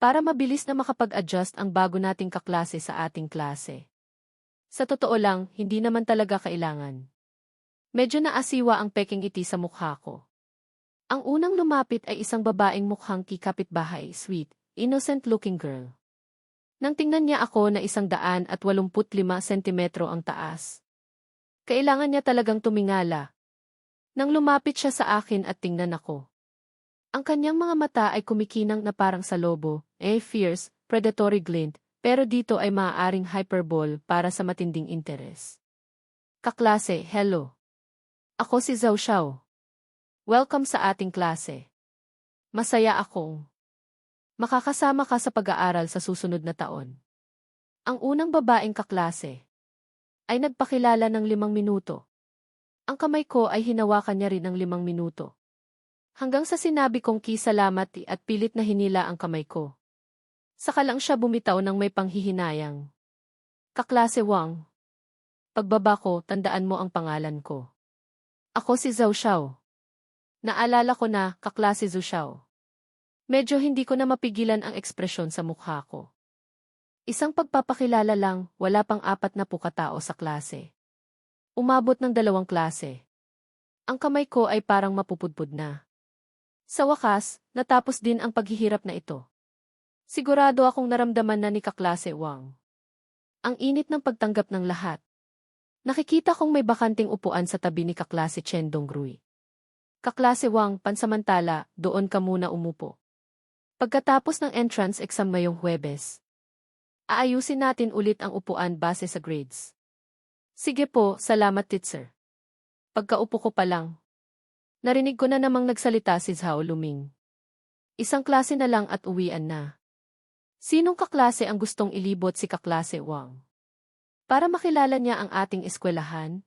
Para mabilis na makapag-adjust ang bago nating kaklase sa ating klase. Sa totoo lang, hindi naman talaga kailangan. Medyo naasiwa ang peking ngiti sa mukha ko. Ang unang lumapit ay isang babaeng mukhang kikapitbahay, sweet, innocent-looking girl. Nang tingnan niya ako na 185 sentimetro ang taas. Kailangan niya talagang tumingala. Nang lumapit siya sa akin at tingnan ako. Ang kanyang mga mata ay kumikinang na parang sa lobo, fierce, predatory glint, pero dito ay maaaring hyperbole para sa matinding interes. Kaklase, hello. Ako si Zhao Xiao. Welcome sa ating klase. Masaya akong makakasama ka sa pag-aaral sa susunod na taon. Ang unang babaeng kaklase ay nagpakilala ng 5 minuto. Ang kamay ko ay hinawakan niya rin ng 5 minuto. Hanggang sa sinabi kong salamat at pilit na hinila ang kamay ko. Saka lang siya bumitaw ng may panghihinayang. Kaklase Wang. Pagbaba ko, tandaan mo ang pangalan ko. Ako si Zhao Xiao. Naalala ko na, kaklase Zhao Xiao. Medyo hindi ko na mapigilan ang ekspresyon sa mukha ko. Isang pagpapakilala lang, wala pang 40 katao sa klase. Umabot ng 2 klase. Ang kamay ko ay parang mapupudpud na. Sa wakas, natapos din ang paghihirap na ito. Sigurado akong naramdaman na ni kaklase Wang. Ang init ng pagtanggap ng lahat. Nakikita kong may bakanting upuan sa tabi ni kaklase Chen Donggrui. Kaklase Wang, pansamantala, doon ka muna umupo. Pagkatapos ng entrance exam ngayong Huwebes, aayusin natin ulit ang upuan base sa grades. Sige po, salamat teacher. Pagkaupo ko pa lang, narinig ko na namang nagsalita si Zhao Luming. Isang klase na lang at uwian na. Sinong kaklase ang gustong ilibot si kaklase Wang? Para makilala niya ang ating eskwelahan?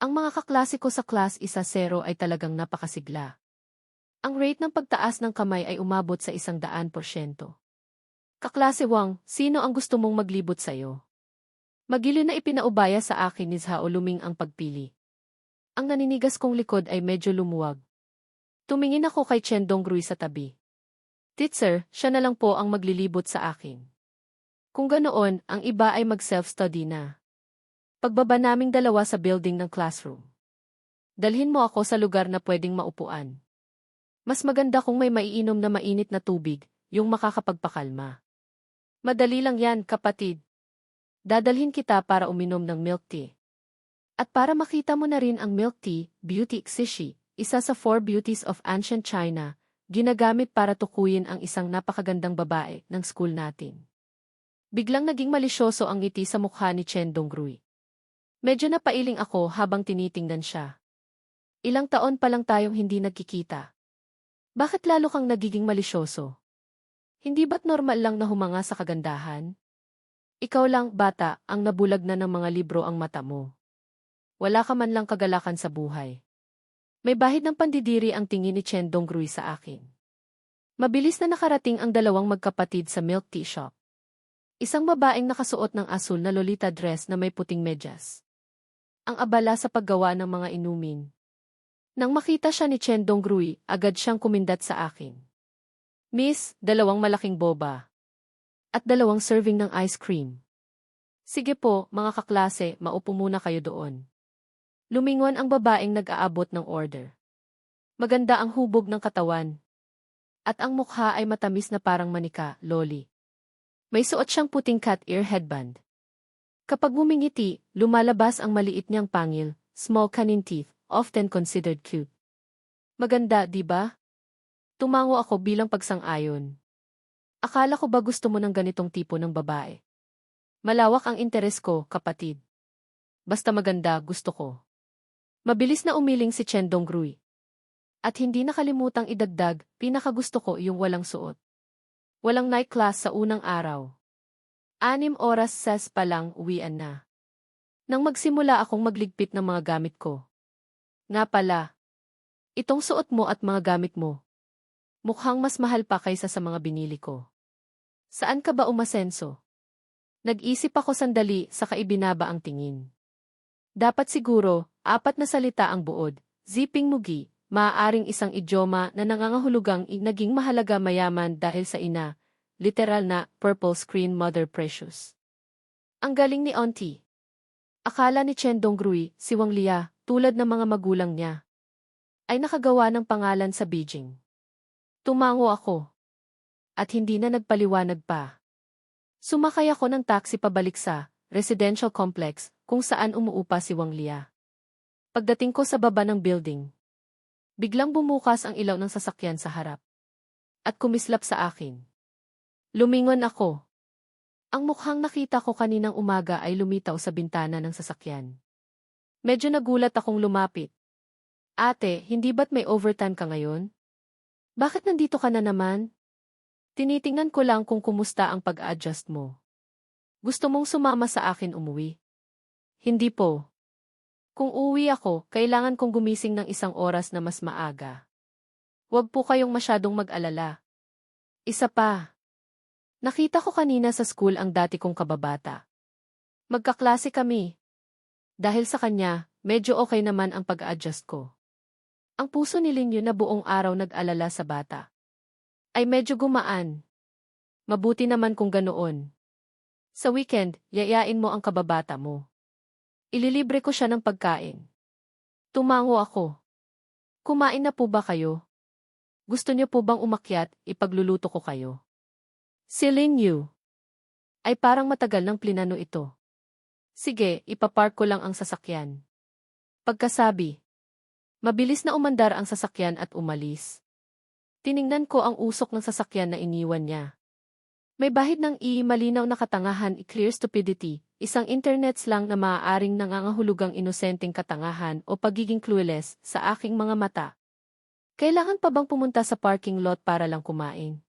Ang mga kaklase ko sa class 1-0 ay talagang napakasigla. Ang rate ng pagtaas ng kamay ay umabot sa 100%. Kaklase Wang, sino ang gusto mong maglibot sa'yo? Magiliw na ipinaubaya sa akin ni Zhao Luming ang pagpili. Ang naninigas kong likod ay medyo lumuwag. Tumingin ako kay Chen Donggrui sa tabi. Teacher, siya na lang po ang maglilibot sa akin. Kung ganoon, ang iba ay mag-self-study na. Pagbaba naming 2 sa building ng classroom. Dalhin mo ako sa lugar na pwedeng maupuan. Mas maganda kung may maiinom na mainit na tubig, yung makakapagpakalma. Madali lang yan, kapatid. Dadalhin kita para uminom ng milk tea. At para makita mo na rin ang milk tea, Beauty Xixi, isa sa 4 beauties of ancient China, ginagamit para tukuyin ang isang napakagandang babae ng school natin. Biglang naging malisyoso ang ngiti sa mukha ni Chen Donggrui. Medyo napailing ako habang tinitingnan siya. Ilang taon pa lang tayong hindi nagkikita. Bakit lalo kang nagiging malisyoso? Hindi ba't normal lang na humanga sa kagandahan? Ikaw lang, bata, ang nabulag na ng mga libro ang mata mo. Wala ka man lang kagalakan sa buhay. May bahid ng pandidiri ang tingin ni Chen Donggrui sa akin. Mabilis na nakarating ang 2 magkapatid sa milk tea shop. Isang babaeng nakasuot ng asul na lolita dress na may puting medyas. Ang abala sa paggawa ng mga inumin. Nang makita siya ni Chen Donggrui, agad siyang kumindat sa akin. Miss, 2 malaking boba. At 2 serving ng ice cream. Sige po, mga kaklase, maupo muna kayo doon. Lumingon ang babaeng nag-aabot ng order. Maganda ang hubog ng katawan. At ang mukha ay matamis na parang manika, loli. May suot siyang puting cat ear headband. Kapag bumingiti, lumalabas ang maliit niyang pangil, small canine teeth, often considered cute. Maganda, di ba? Tumango ako bilang pagsang-ayon. Akala ko ba gusto mo ng ganitong tipo ng babae? Malawak ang interes ko, kapatid. Basta maganda, gusto ko. Mabilis na umiling si Chen Donggrui. At hindi nakalimutang idagdag, pinakagusto ko yung walang suot. Walang night class sa unang araw. 6 oras pa lang, uwian na. Nang magsimula akong magligpit ng mga gamit ko. Nga pala, itong suot mo at mga gamit mo. Mukhang mas mahal pa kaysa sa mga binili ko. Saan ka ba umasenso? Nag-isip ako sandali, saka ibinaba ang tingin. Dapat siguro, 4 na salita ang buod, zipping mugi, maaaring isang idioma na nangangahulugang naging mahalaga mayaman dahil sa ina, literal na, purple screen mother precious. Ang galing ni Auntie. Akala ni Chen Donggrui, si Wang Lia, tulad ng mga magulang niya, ay nakagawa ng pangalan sa Beijing. Tumango ako. At hindi na nagpaliwanag pa. Sumakay ako ng taxi pabalik sa residential complex kung saan umuupa si Wang Lia. Pagdating ko sa baba ng building, biglang bumukas ang ilaw ng sasakyan sa harap. At kumislap sa akin. Lumingon ako. Ang mukhang nakita ko kaninang umaga ay lumitaw sa bintana ng sasakyan. Medyo nagulat akong lumapit. Ate, hindi ba't may overtime ka ngayon? Bakit nandito ka na naman? Tinitingnan ko lang kung kumusta ang pag-adjust mo. Gusto mong sumama sa akin umuwi? Hindi po. Kung uuwi ako, kailangan kong gumising ng 1 oras na mas maaga. Huwag po kayong masyadong mag-alala. Isa pa. Nakita ko kanina sa school ang dati kong kababata. Magkaklase kami. Dahil sa kanya, medyo okay naman ang pag-adjust ko. Ang puso ni Lin Yu na buong araw nag-alala sa bata ay medyo gumaan. Mabuti naman kung ganoon. Sa weekend, yayain mo ang kababata mo. Ililibre ko siya ng pagkain. Tumango ako. Kumain na po ba kayo? Gusto niyo po bang umakyat, ipagluluto ko kayo? Si Lin Yu ay parang matagal ng plinano ito. Sige, ipapark ko lang ang sasakyan. Pagkasabi, mabilis na umandar ang sasakyan at umalis. Tiningnan ko ang usok ng sasakyan na iniwan niya. May bahid ng malinaw na katangahan, clear stupidity, isang internet slang na maaaring nangangahulugang inosenteng katangahan o pagiging clueless sa aking mga mata. Kailangan pa bang pumunta sa parking lot para lang kumain?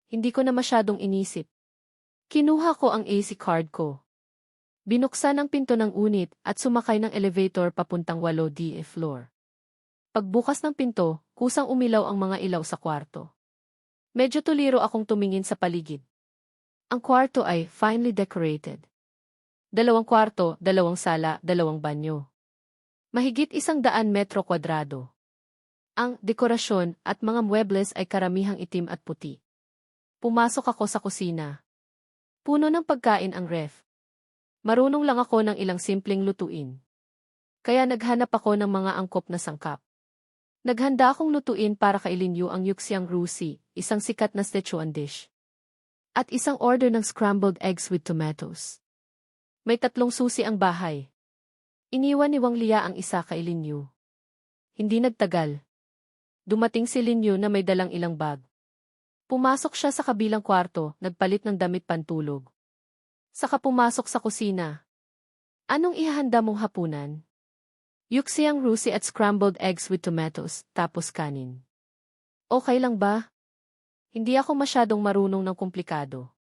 Hindi ko na masyadong inisip. Kinuha ko ang AC card ko. Binuksan ang pinto ng unit at sumakay ng elevator papuntang 8D floor. Pagbukas ng pinto, kusang umilaw ang mga ilaw sa kwarto. Medyo tuliro akong tumingin sa paligid. Ang kwarto ay finely decorated. 2 kwarto, 2 sala, 2 banyo. Mahigit 100 metro kwadrado. Ang dekorasyon at mga muebles ay karamihang itim at puti. Pumasok ako sa kusina. Puno ng pagkain ang ref. Marunong lang ako ng ilang simpleng lutuin. Kaya naghanap ako ng mga angkop na sangkap. Naghanda akong lutuin para kay Lin Yu ang Yuxiang Rusi, isang sikat na Sichuan dish. At isang order ng scrambled eggs with tomatoes. May 3 susi ang bahay. Iniwan ni Wang Lia ang isa kay Lin Yu. Hindi nagtagal. Dumating si Lin Yu na may dalang ilang bag. Pumasok siya sa kabilang kwarto, nagpalit ng damit pantulog. Saka pumasok sa kusina. Anong ihahanda mong hapunan? Yuxiang Rusi at scrambled eggs with tomatoes, tapos kanin. Okay lang ba? Hindi ako masyadong marunong ng komplikado.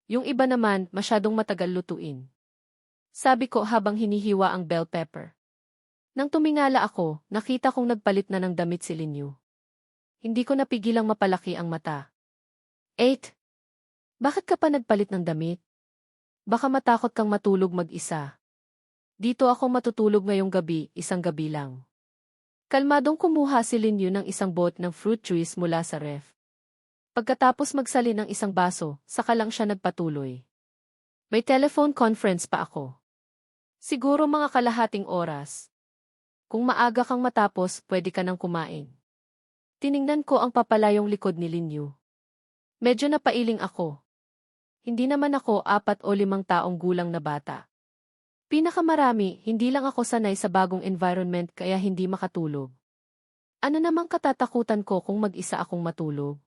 Yung iba naman, masyadong matagal lutuin. Sabi ko habang hinihiwa ang bell pepper. Nang tumingala ako, nakita kong nagpalit na ng damit si Lin Yu. Hindi ko napigilang mapalaki ang mata. 8. Bakit ka pa nagpalit ng damit? Baka matakot kang matulog mag-isa. Dito ako matutulog ngayong gabi, isang gabi lang. Kalmadong kumuha si Lin Yu ng isang bot ng fruit juice mula sa ref. Pagkatapos magsali ng isang baso, saka lang siya nagpatuloy. May telephone conference pa ako. Siguro mga kalahating oras. Kung maaga kang matapos, pwede ka nang kumain. Tiningnan ko ang papalayong likod ni Linyu. Medyo napailing ako. Hindi naman ako 4 o 5 taong gulang na bata. Pinakamarami, hindi lang ako sanay sa bagong environment kaya hindi makatulog. Ano namang katatakutan ko kung mag-isa akong matulog?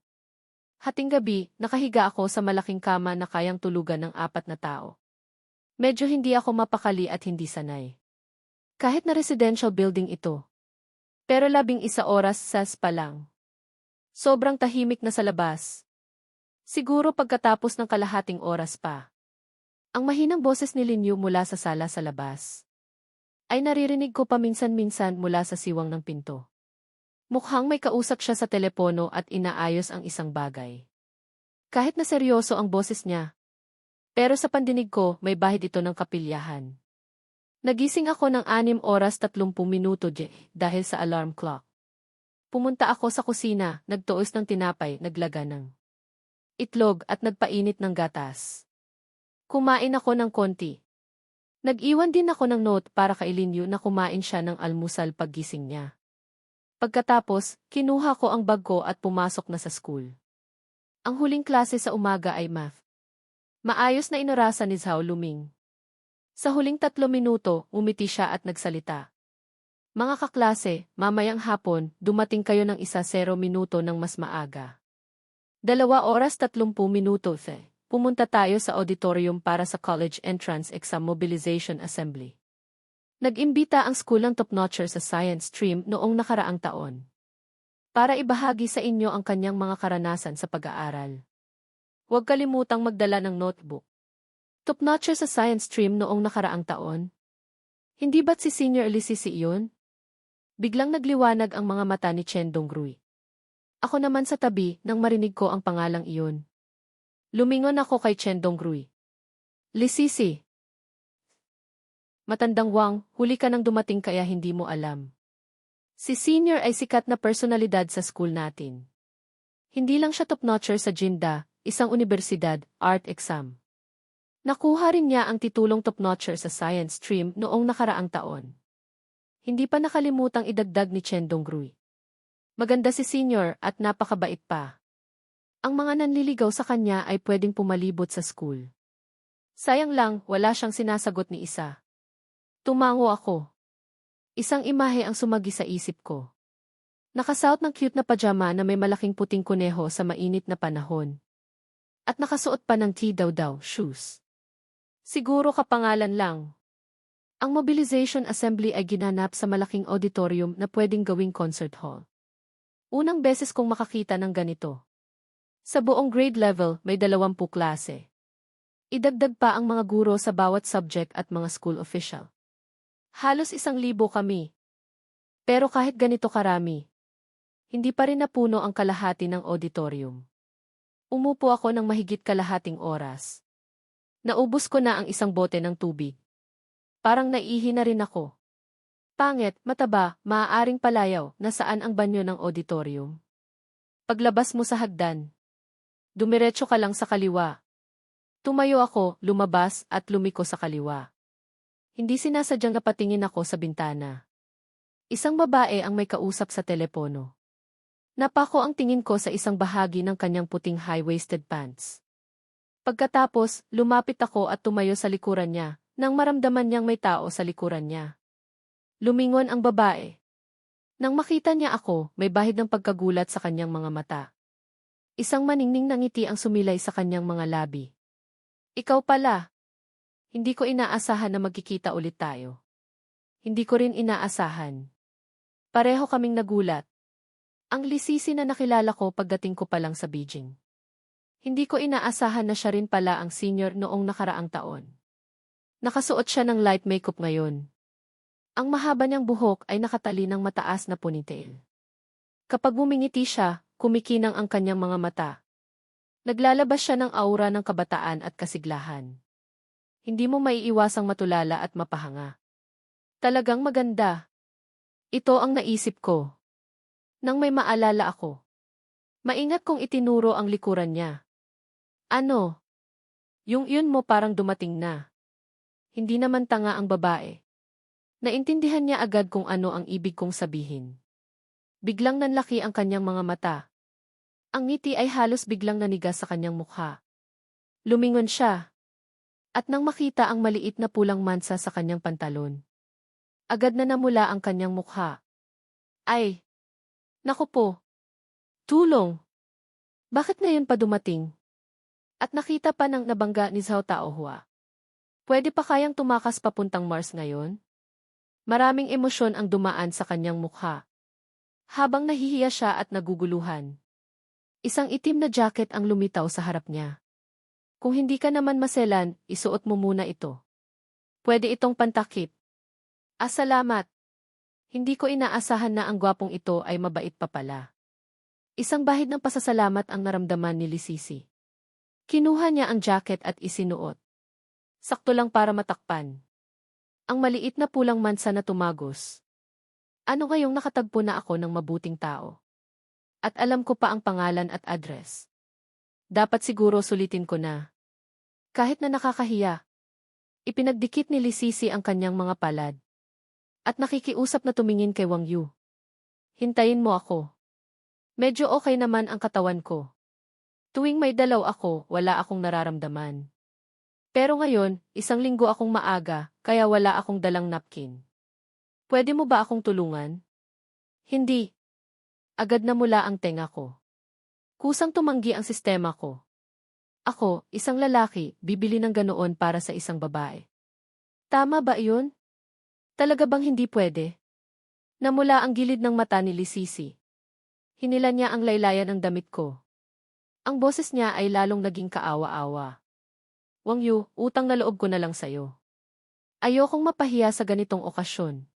Hating gabi, nakahiga ako sa malaking kama na kayang tulugan ng 4 na tao. Medyo hindi ako mapakali at hindi sanay. Kahit na residential building ito. Pero 11 oras sas pa lang. Sobrang tahimik na sa labas. Siguro pagkatapos ng kalahating oras pa. Ang mahinang boses ni Linyu mula sa sala sa labas. Ay naririnig ko paminsan-minsan mula sa siwang ng pinto. Mukhang may kausap siya sa telepono at inaayos ang isang bagay. Kahit na seryoso ang boses niya. Pero sa pandinig ko, may bahid ito ng kapilyahan. Nagising ako ng 6 oras 30 minuto dahil sa alarm clock. Pumunta ako sa kusina, nagtuos ng tinapay, naglaga ng itlog at nagpainit ng gatas. Kumain ako ng konti. Nag-iwan din ako ng note para kay Linyu na kumain siya ng almusal paggising niya. Pagkatapos, kinuha ko ang bag ko at pumasok na sa school. Ang huling klase sa umaga ay math. Maayos na inorasan ni Zhao Luming. Sa huling 3 minuto, umiti siya at nagsalita. Mga kaklase, mamayang hapon, dumating kayo ng 1-0 minuto ng mas maaga. 2 oras 30 minuto, pumunta tayo sa auditorium para sa College Entrance Exam Mobilization Assembly. Nag-imbita ang school ng top-notcher sa science stream noong nakaraang taon. Para ibahagi sa inyo ang kanyang mga karanasan sa pag-aaral. Huwag kalimutang magdala ng notebook. Top-notcher sa science stream noong nakaraang taon? Hindi ba't si Senior Elisisi iyon? Biglang nagliwanag ang mga mata ni Chen Dongrui. Ako naman sa tabi nang marinig ko ang pangalang iyon. Lumingon ako kay Chen Dongrui. Lisisi. Matandang Wang, huli ka nang dumating kaya hindi mo alam. Si Senior ay sikat na personalidad sa school natin. Hindi lang siya top-notcher sa Jinda, isang universidad, art exam. Nakuha rin niya ang titulong top-notcher sa science stream noong nakaraang taon. Hindi pa nakalimutang idagdag ni Chen Dongrui. Maganda si Senior at napakabait pa. Ang mga nanliligaw sa kanya ay pwedeng pumalibot sa school. Sayang lang, wala siyang sinasagot ni isa. Tumango ako. Isang imahe ang sumagi sa isip ko. Nakasuot ng cute na pajama na may malaking puting kuneho sa mainit na panahon. At nakasuot pa ng tea-daw-daw shoes. Siguro kapangalan lang. Ang mobilization assembly ay ginanap sa malaking auditorium na pwedeng gawing concert hall. Unang beses kong makakita ng ganito. Sa buong grade level, may 20 klase. Idagdag pa ang mga guro sa bawat subject at mga school official. Halos 1,000 kami. Pero kahit ganito karami, hindi pa rin napuno ang kalahati ng auditorium. Umupo ako ng mahigit kalahating oras. Naubos ko na ang isang bote ng tubig. Parang naiihi na rin ako. Pangit, mataba, maaaring palayaw, nasaan ang banyo ng auditorium. Paglabas mo sa hagdan, dumiretso ka lang sa kaliwa. Tumayo ako, lumabas at lumiko sa kaliwa. Hindi sinasadyang napatingin ako sa bintana. Isang babae ang may kausap sa telepono. Napako ang tingin ko sa isang bahagi ng kanyang puting high-waisted pants. Pagkatapos, lumapit ako at tumayo sa likuran niya, nang maramdaman niyang may tao sa likuran niya. Lumingon ang babae. Nang makita niya ako, may bahid ng pagkagulat sa kanyang mga mata. Isang maningning na ngiti ang sumilay sa kanyang mga labi. Ikaw pala. Hindi ko inaasahan na magkikita ulit tayo. Hindi ko rin inaasahan. Pareho kaming nagulat. Ang Lisisi na nakilala ko pagdating ko pa lang sa Beijing. Hindi ko inaasahan na siya rin pala ang senior noong nakaraang taon. Nakasuot siya ng light makeup ngayon. Ang mahaba niyang buhok ay nakatali ng mataas na ponytail. Kapag bumingiti siya, kumikinang ang kanyang mga mata. Naglalabas siya ng aura ng kabataan at kasiglahan. Hindi mo maiiwasang matulala at mapahanga. Talagang maganda. Ito ang naisip ko. Nang may maalala ako. Maingat kong itinuro ang likuran niya. Ano? Yung iyon mo parang dumating na. Hindi naman tanga ang babae. Naintindihan niya agad kung ano ang ibig kong sabihin. Biglang nanlaki ang kanyang mga mata. Ang ngiti ay halos biglang nanigas sa kanyang mukha. Lumingon siya. At nang makita ang maliit na pulang mansa sa kanyang pantalon, agad na namula ang kanyang mukha. Ay! Naku po! Tulong! Bakit ngayon pa dumating? At nakita pa ng nabangga ni Zhao Taohua. Pwede pa kayang tumakas papuntang Mars ngayon? Maraming emosyon ang dumaan sa kanyang mukha. Habang nahihiya siya at naguguluhan. Isang itim na jacket ang lumitaw sa harap niya. Kung hindi ka naman maselan, isuot mo muna ito. Pwede itong pantakip. Salamat. Hindi ko inaasahan na ang gwapong ito ay mabait pa pala. Isang bahid ng pasasalamat ang naramdaman ni Lisisi. Kinuha niya ang jacket at isinuot. Sakto lang para matakpan. Ang maliit na pulang mansa na tumagos. Ano ngayong nakatagpo na ako ng mabuting tao? At alam ko pa ang pangalan at address. Dapat siguro sulitin ko na. Kahit na nakakahiya. Ipinagdikit ni Lisisi ang kanyang mga palad. At nakikiusap na tumingin kay Wang Yu. Hintayin mo ako. Medyo okay naman ang katawan ko. Tuwing may dalaw ako, wala akong nararamdaman. Pero ngayon, 1 linggo akong maaga, kaya wala akong dalang napkin. Pwede mo ba akong tulungan? Hindi. Agad na mula ang tenga ko. Kusang tumanggi ang sistema ko. Ako, isang lalaki, bibili ng ganoon para sa isang babae. Tama ba iyon? Talaga bang hindi pwede? Namula ang gilid ng mata ni Lisisi. Hinila niya ang laylayan ng damit ko. Ang boses niya ay lalong naging kaawa-awa. Wang Yu, utang na loob ko na lang sayo. Ayokong mapahiya sa ganitong okasyon.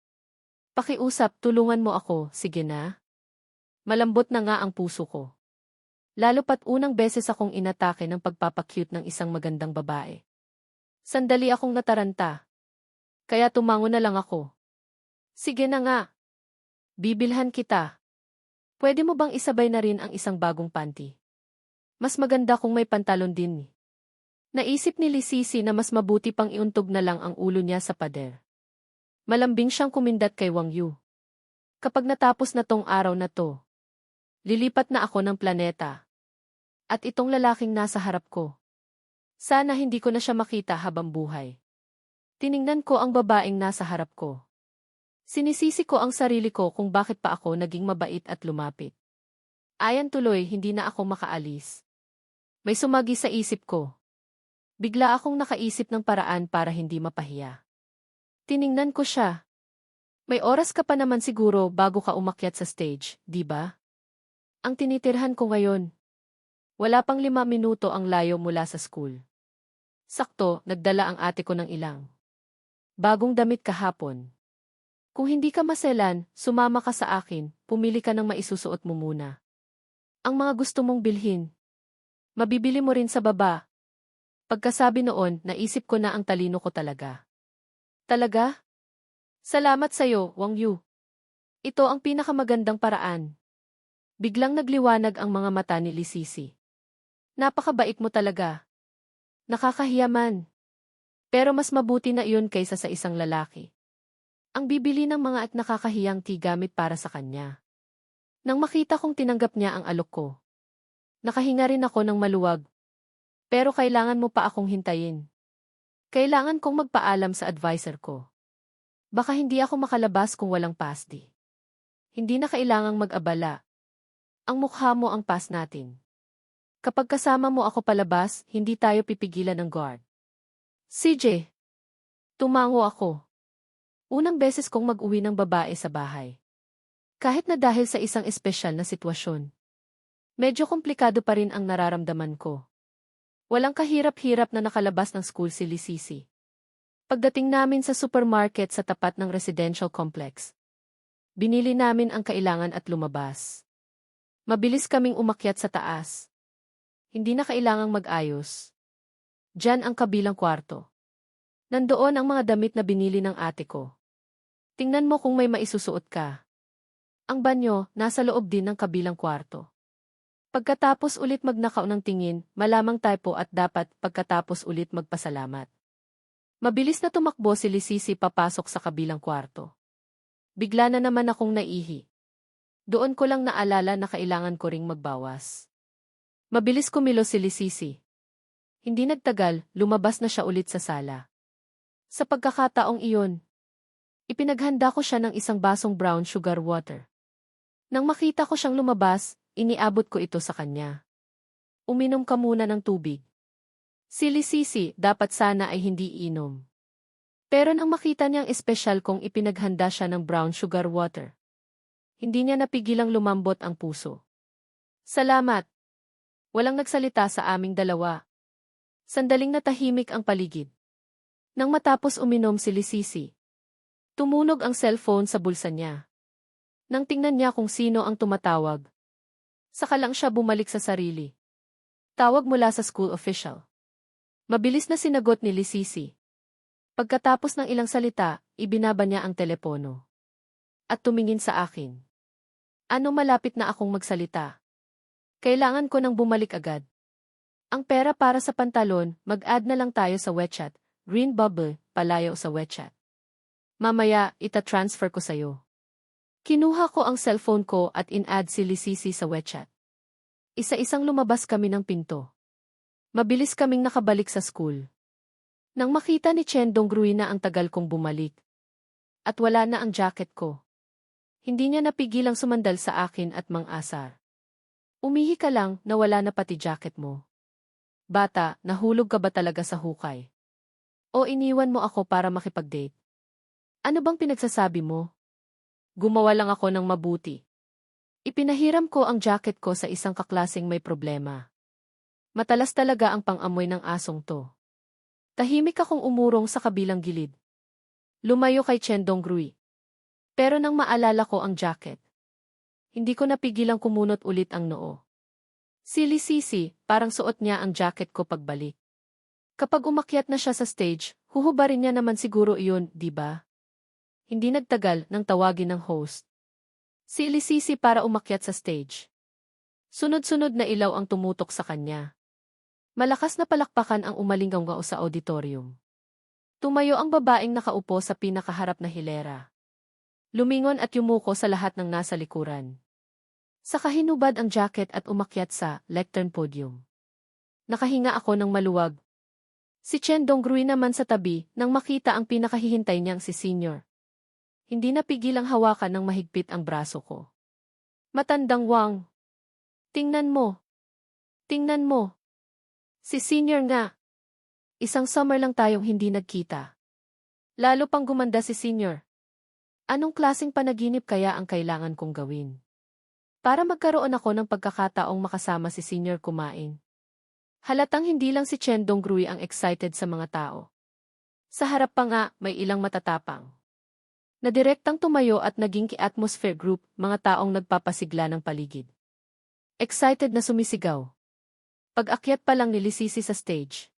Pakiusap, tulungan mo ako, sige na. Malambot na nga ang puso ko. Lalo pat unang beses akong inatake ng pagpapakyut ng isang magandang babae. Sandali akong nataranta. Kaya tumango na lang ako. Sige na nga. Bibilhan kita. Pwede mo bang isabay na rin ang isang bagong panty? Mas maganda kung may pantalon din. Naisip ni Lisisi na mas mabuti pang iuntog na lang ang ulo niya sa pader. Malambing siyang kumindat kay Wang Yu. Kapag natapos na tong araw na to, lilipat na ako ng planeta. At itong lalaking nasa harap ko. Sana hindi ko na siya makita habang buhay. Tiningnan ko ang babaeng nasa harap ko. Sinisisi ko ang sarili ko kung bakit pa ako naging mabait at lumapit. Ayan tuloy, hindi na ako makaalis. May sumagi sa isip ko. Bigla akong nakaisip ng paraan para hindi mapahiya. Tiningnan ko siya. May oras ka pa naman siguro bago ka umakyat sa stage, di ba? Ang tinitirhan ko ngayon. Wala pang 5 minuto ang layo mula sa school. Sakto, nagdala ang ate ko ng ilang bagong damit kahapon. Kung hindi ka maselan, sumama ka sa akin, pumili ka ng maisusuot mo muna. Ang mga gusto mong bilhin. Mabibili mo rin sa baba. Pagkasabi noon, naisip ko na ang talino ko talaga. Talaga? Salamat sa'yo, Wang Yu. Ito ang pinakamagandang paraan. Biglang nagliwanag ang mga mata ni Lisisi. Napakabait mo talaga. Nakakahiya man. Pero mas mabuti na iyon kaysa sa isang lalaki. Ang bibili ng mga at nakakahiyang tea gamit para sa kanya. Nang makita kong tinanggap niya ang alok ko. Nakahinga rin ako ng maluwag. Pero kailangan mo pa akong hintayin. Kailangan kong magpaalam sa advisor ko. Baka hindi ako makalabas kung walang pasdi. Hindi na kailangang mag-abala. Ang mukha mo ang pass natin. Kapag kasama mo ako palabas, hindi tayo pipigilan ng guard. CJ. Tumango ako. Unang beses kong mag-uwi ng babae sa bahay. Kahit na dahil sa isang espesyal na sitwasyon. Medyo komplikado pa rin ang nararamdaman ko. Walang kahirap-hirap na nakalabas ng school si Lisisi. Pagdating namin sa supermarket sa tapat ng residential complex, binili namin ang kailangan at lumabas. Mabilis kaming umakyat sa taas. Hindi na kailangang mag-ayos. Diyan ang kabilang kwarto. Nandoon ang mga damit na binili ng ate ko. Tingnan mo kung may maisusuot ka. Ang banyo, nasa loob din ng kabilang kwarto. Pagkatapos ulit magnakaw ng tingin, malamang typo at dapat pagkatapos ulit magpasalamat. Mabilis na tumakbo si Lisisi papasok sa kabilang kwarto. Bigla na naman akong naihi. Doon ko lang naalala na kailangan ko ring magbawas. Mabilis kumilos si Lisisi. Hindi nagtagal, lumabas na siya ulit sa sala. Sa pagkakataong iyon, ipinaghanda ko siya ng isang basong brown sugar water. Nang makita ko siyang lumabas, iniabot ko ito sa kanya. Uminom ka muna ng tubig. Si Lisisi, dapat sana ay hindi inom. Pero nang makita niyang espesyal kong ipinaghanda siya ng brown sugar water, hindi niya napigilang lumambot ang puso. Salamat. Walang nagsalita sa aming dalawa. Sandaling natahimik ang paligid. Nang matapos uminom si Lisisi, tumunog ang cellphone sa bulsa niya. Nang tingnan niya kung sino ang tumatawag, saka lang siya bumalik sa sarili. Tawag mula sa school official. Mabilis na sinagot ni Lisisi. Pagkatapos ng ilang salita, ibinaba niya ang telepono. At tumingin sa akin. Ano, malapit na akong magsalita. Kailangan ko nang bumalik agad. Ang pera para sa pantalon, mag-add na lang tayo sa WeChat. Green bubble, palayo sa WeChat. Mamaya, ita-transfer ko sa'yo. Kinuha ko ang cellphone ko at in-add si Lisisi sa WeChat. Isa-isang lumabas kami ng pinto. Mabilis kaming nakabalik sa school. Nang makita ni Chen Donggrui na ang tagal kong bumalik. At wala na ang jacket ko. Hindi niya napigilang sumandal sa akin at mang-asar. Umihi ka lang, nawala na pati jacket mo. Bata, nahulog ka ba talaga sa hukay? O iniwan mo ako para makipag-date? Ano bang pinagsasabi mo? Gumawa lang ako ng mabuti. Ipinahiram ko ang jacket ko sa isang kaklaseng may problema. Matalas talaga ang pang-amoy ng asong to. Tahimik akong umurong sa kabilang gilid. Lumayo kay Chen Donggrui. Pero nang maalala ko ang jacket, hindi ko napigilang kumunot ulit ang noo. Si Lisisi, parang suot niya ang jacket ko pagbalik. Kapag umakyat na siya sa stage, huhubarin niya naman siguro iyon, di ba? Hindi nagtagal nang tawagin ng host. Si Lisisi para umakyat sa stage. Sunod-sunod na ilaw ang tumutok sa kanya. Malakas na palakpakan ang umalinggaw sa auditorium. Tumayo ang babaeng nakaupo sa pinakaharap na hilera. Lumingon at yumuko sa lahat ng nasa likuran. Saka hinubad ang jacket at umakyat sa lectern podium. Nakahinga ako ng maluwag. Si Chen Donggrui naman sa tabi nang makita ang pinakahihintay niyang si Senior. Hindi napigilang hawakan ng mahigpit ang braso ko. Matandang Wang. Tingnan mo. Tingnan mo. Si Senior nga. Isang summer lang tayong hindi nagkita. Lalo pang gumanda si Senior. Anong klaseng panaginip kaya ang kailangan kong gawin? Para magkaroon ako ng pagkakataong makasama si Senior kumain. Halatang hindi lang si Chen Donggrui ang excited sa mga tao. Sa harap pa nga, may ilang matatapang. Na direktang tumayo at naging ki-atmosphere group, mga taong nagpapasigla ng paligid. Excited na sumisigaw. Pag-akyat pa lang ni Lisisi sa stage.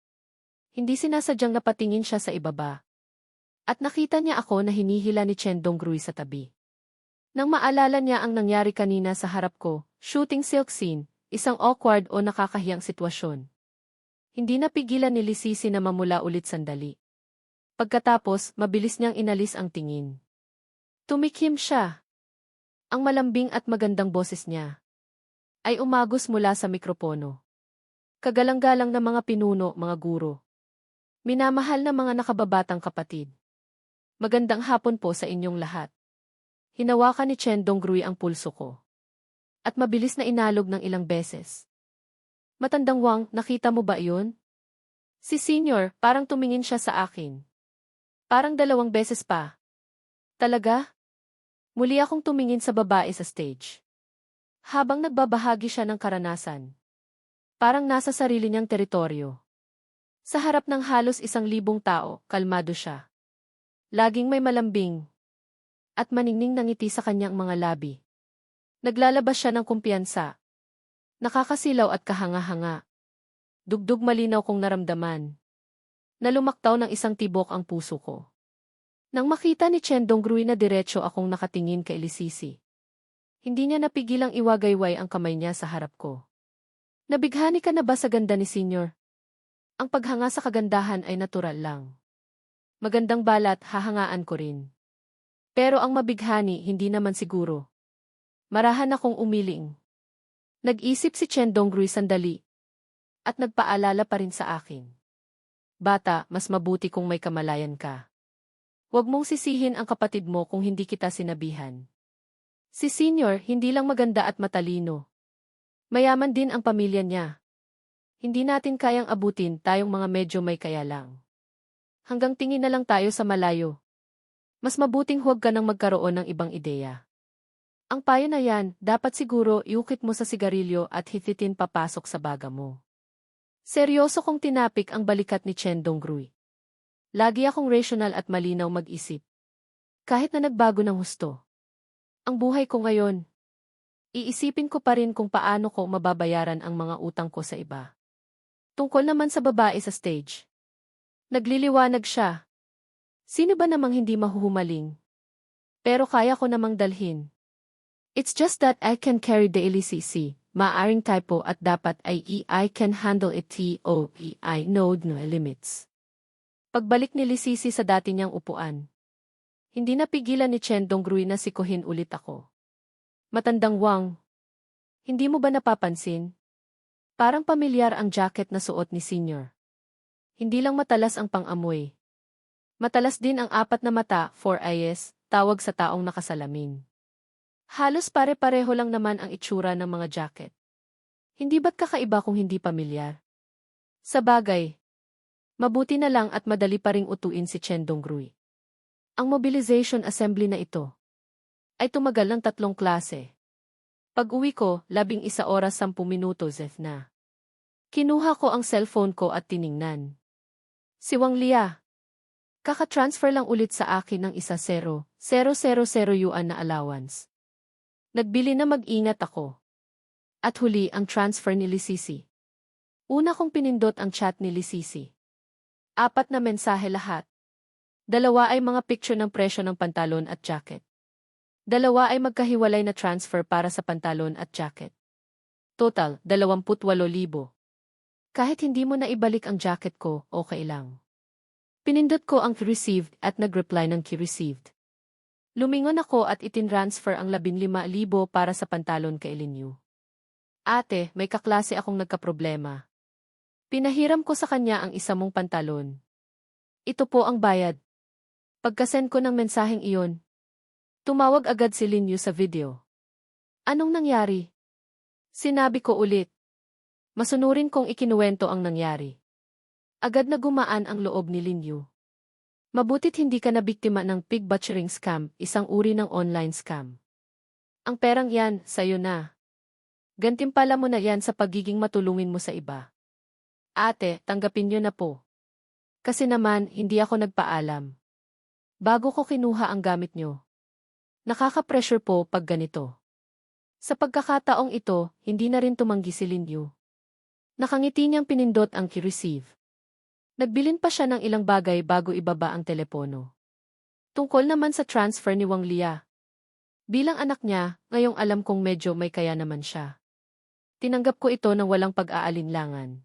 Hindi sinasadyang napatingin siya sa ibaba. At nakita niya ako na hinihila ni Chen Donggrui sa tabi. Nang maalala niya ang nangyari kanina sa harap ko, shooting silk scene, isang awkward o nakakahiyang sitwasyon. Hindi napigilan ni Lisisi na mamula ulit sandali. Pagkatapos, mabilis niyang inalis ang tingin. Tumikim siya. Ang malambing at magandang boses niya ay umagos mula sa mikropono. Kagalang-galang na mga pinuno, mga guro. Minamahal na mga nakababatang kapatid. Magandang hapon po sa inyong lahat. Hinawakan ni Chen Donggrui ang pulso ko. At mabilis na inalog ng ilang beses. Matandang Wang, nakita mo ba iyon? Si Senior, parang tumingin siya sa akin. Parang 2 beses pa. Talaga? Muli akong tumingin sa babae sa stage. Habang nagbabahagi siya ng karanasan. Parang nasa sarili niyang teritoryo. Sa harap ng halos 1,000 tao, kalmado siya. Laging may malambing at maningning na ngiti sa kanyang mga labi. Naglalabas siya ng kumpiyansa. Nakakasilaw at kahanga-hanga. Dugdug malinaw kong naramdaman. Na lumaktaw ng isang tibok ang puso ko. Nang makita ni Chen Donggrui na diretso akong nakatingin kay Lisisi. Hindi niya napigilang iwagayway ang kamay niya sa harap ko. Nabighani ka na ba sa ganda ni Senior? Ang paghanga sa kagandahan ay natural lang. Magandang balat, hahangaan ko rin. Pero ang mabighani, hindi naman siguro. Marahan akong umiling. Nag-isip si Chen Donggrui sandali. At nagpaalala pa rin sa akin. Bata, mas mabuti kung may kamalayan ka. Huwag mong sisihin ang kapatid mo kung hindi kita sinabihan. Si Senior, hindi lang maganda at matalino. Mayaman din ang pamilya niya. Hindi natin kayang abutin tayong mga medyo may kaya lang. Hanggang tingin na lang tayo sa malayo. Mas mabuting huwag ka nang magkaroon ng ibang ideya. Ang payo na yan, dapat siguro iukit mo sa sigarilyo at hititin papasok sa baga mo. Seryoso kong tinapik ang balikat ni Chen Donggrui. Lagi akong rational at malinaw mag-isip. Kahit na nagbago ng husto. Ang buhay ko ngayon, iisipin ko pa rin kung paano ko mababayaran ang mga utang ko sa iba. Tungkol naman sa babae sa stage. Nagliliwanag siya. Sino ba namang hindi mahuhumaling? Pero kaya ko namang dalhin. It's just that I can carry daily CC, maaring typo at dapat ay I can handle it I know no limits. Pagbalik ni Lisisi sa dati niyang upuan. Hindi napigilan ni Chen Donggrui na sikuhin ulit ako. Matandang Wang. Hindi mo ba napapansin? Parang pamilyar ang jacket na suot ni Senior. Hindi lang matalas ang pang-amoy. Matalas din ang apat na mata, 4 eyes, tawag sa taong nakasalamin. Halos pare-pareho lang naman ang itsura ng mga jacket. Hindi ba't kakaiba kung hindi pamilyar? Sa bagay, mabuti na lang at madali pa ring utuin si Chen Donggrui. Ang mobilization assembly na ito ay tumagal ng 3 klase. Pag-uwi ko, 11 oras 10 minuto Zef na. Kinuha ko ang cellphone ko at tiningnan. Si Wang Lia. Kaka-transfer lang ulit sa akin ng 1,000 yuan na allowance. Nagbili na mag-ingat ako. At huli ang transfer ni Lisisi. Una kong pinindot ang chat ni Lisisi. 4 na mensahe lahat. 2 ay mga picture ng presyo ng pantalon at jacket. 2 ay magkahiwalay na transfer para sa pantalon at jacket. Total, 28,000. Kahit hindi mo na ibalik ang jacket ko, okay lang. Pinindot ko ang received at nag-reply ng received. Lumingon ako at itinransfer ang 15,000 para sa pantalon kay Linyu. Ate, may kaklase akong nagkaproblema. Pinahiram ko sa kanya ang isa mong pantalon. Ito po ang bayad. Pagkasend ko ng mensaheng iyon, tumawag agad si Linyu sa video. Anong nangyari? Sinabi ko ulit. Masunurin kong ikinuwento ang nangyari. Agad na gumaan ang loob ni Linyu. Mabutit hindi ka na biktima ng pig butchering scam, isang uri ng online scam. Ang perang yan, sayo na. Gantimpala mo na yan sa pagiging matulungin mo sa iba. Ate, tanggapin niyo na po. Kasi naman, hindi ako nagpaalam. Bago ko kinuha ang gamit niyo. Nakaka-pressure po pag ganito. Sa pagkakataong ito, hindi na rin tumanggi si Linyu. Nakangiti niyang pinindot ang receive. Nagbilin pa siya ng ilang bagay bago ibaba ang telepono. Tungkol naman sa transfer ni Wang Lia. Bilang anak niya, ngayong alam kong medyo may kaya naman siya. Tinanggap ko ito ng walang pag-aalinlangan.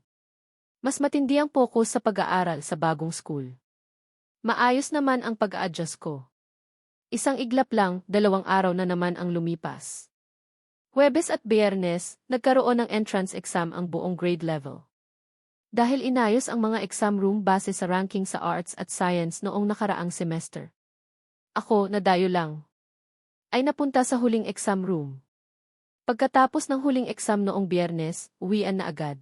Mas matindi ang focus sa pag-aaral sa bagong school. Maayos naman ang pag-a-adjust ko. Isang iglap lang, 2 araw na naman ang lumipas. Huwebes at Biyernes, nagkaroon ng entrance exam ang buong grade level. Dahil inayos ang mga exam room base sa ranking sa arts at science noong nakaraang semester. Ako, nadayo lang. Ay napunta sa huling exam room. Pagkatapos ng huling exam noong Biyernes, uwian na agad.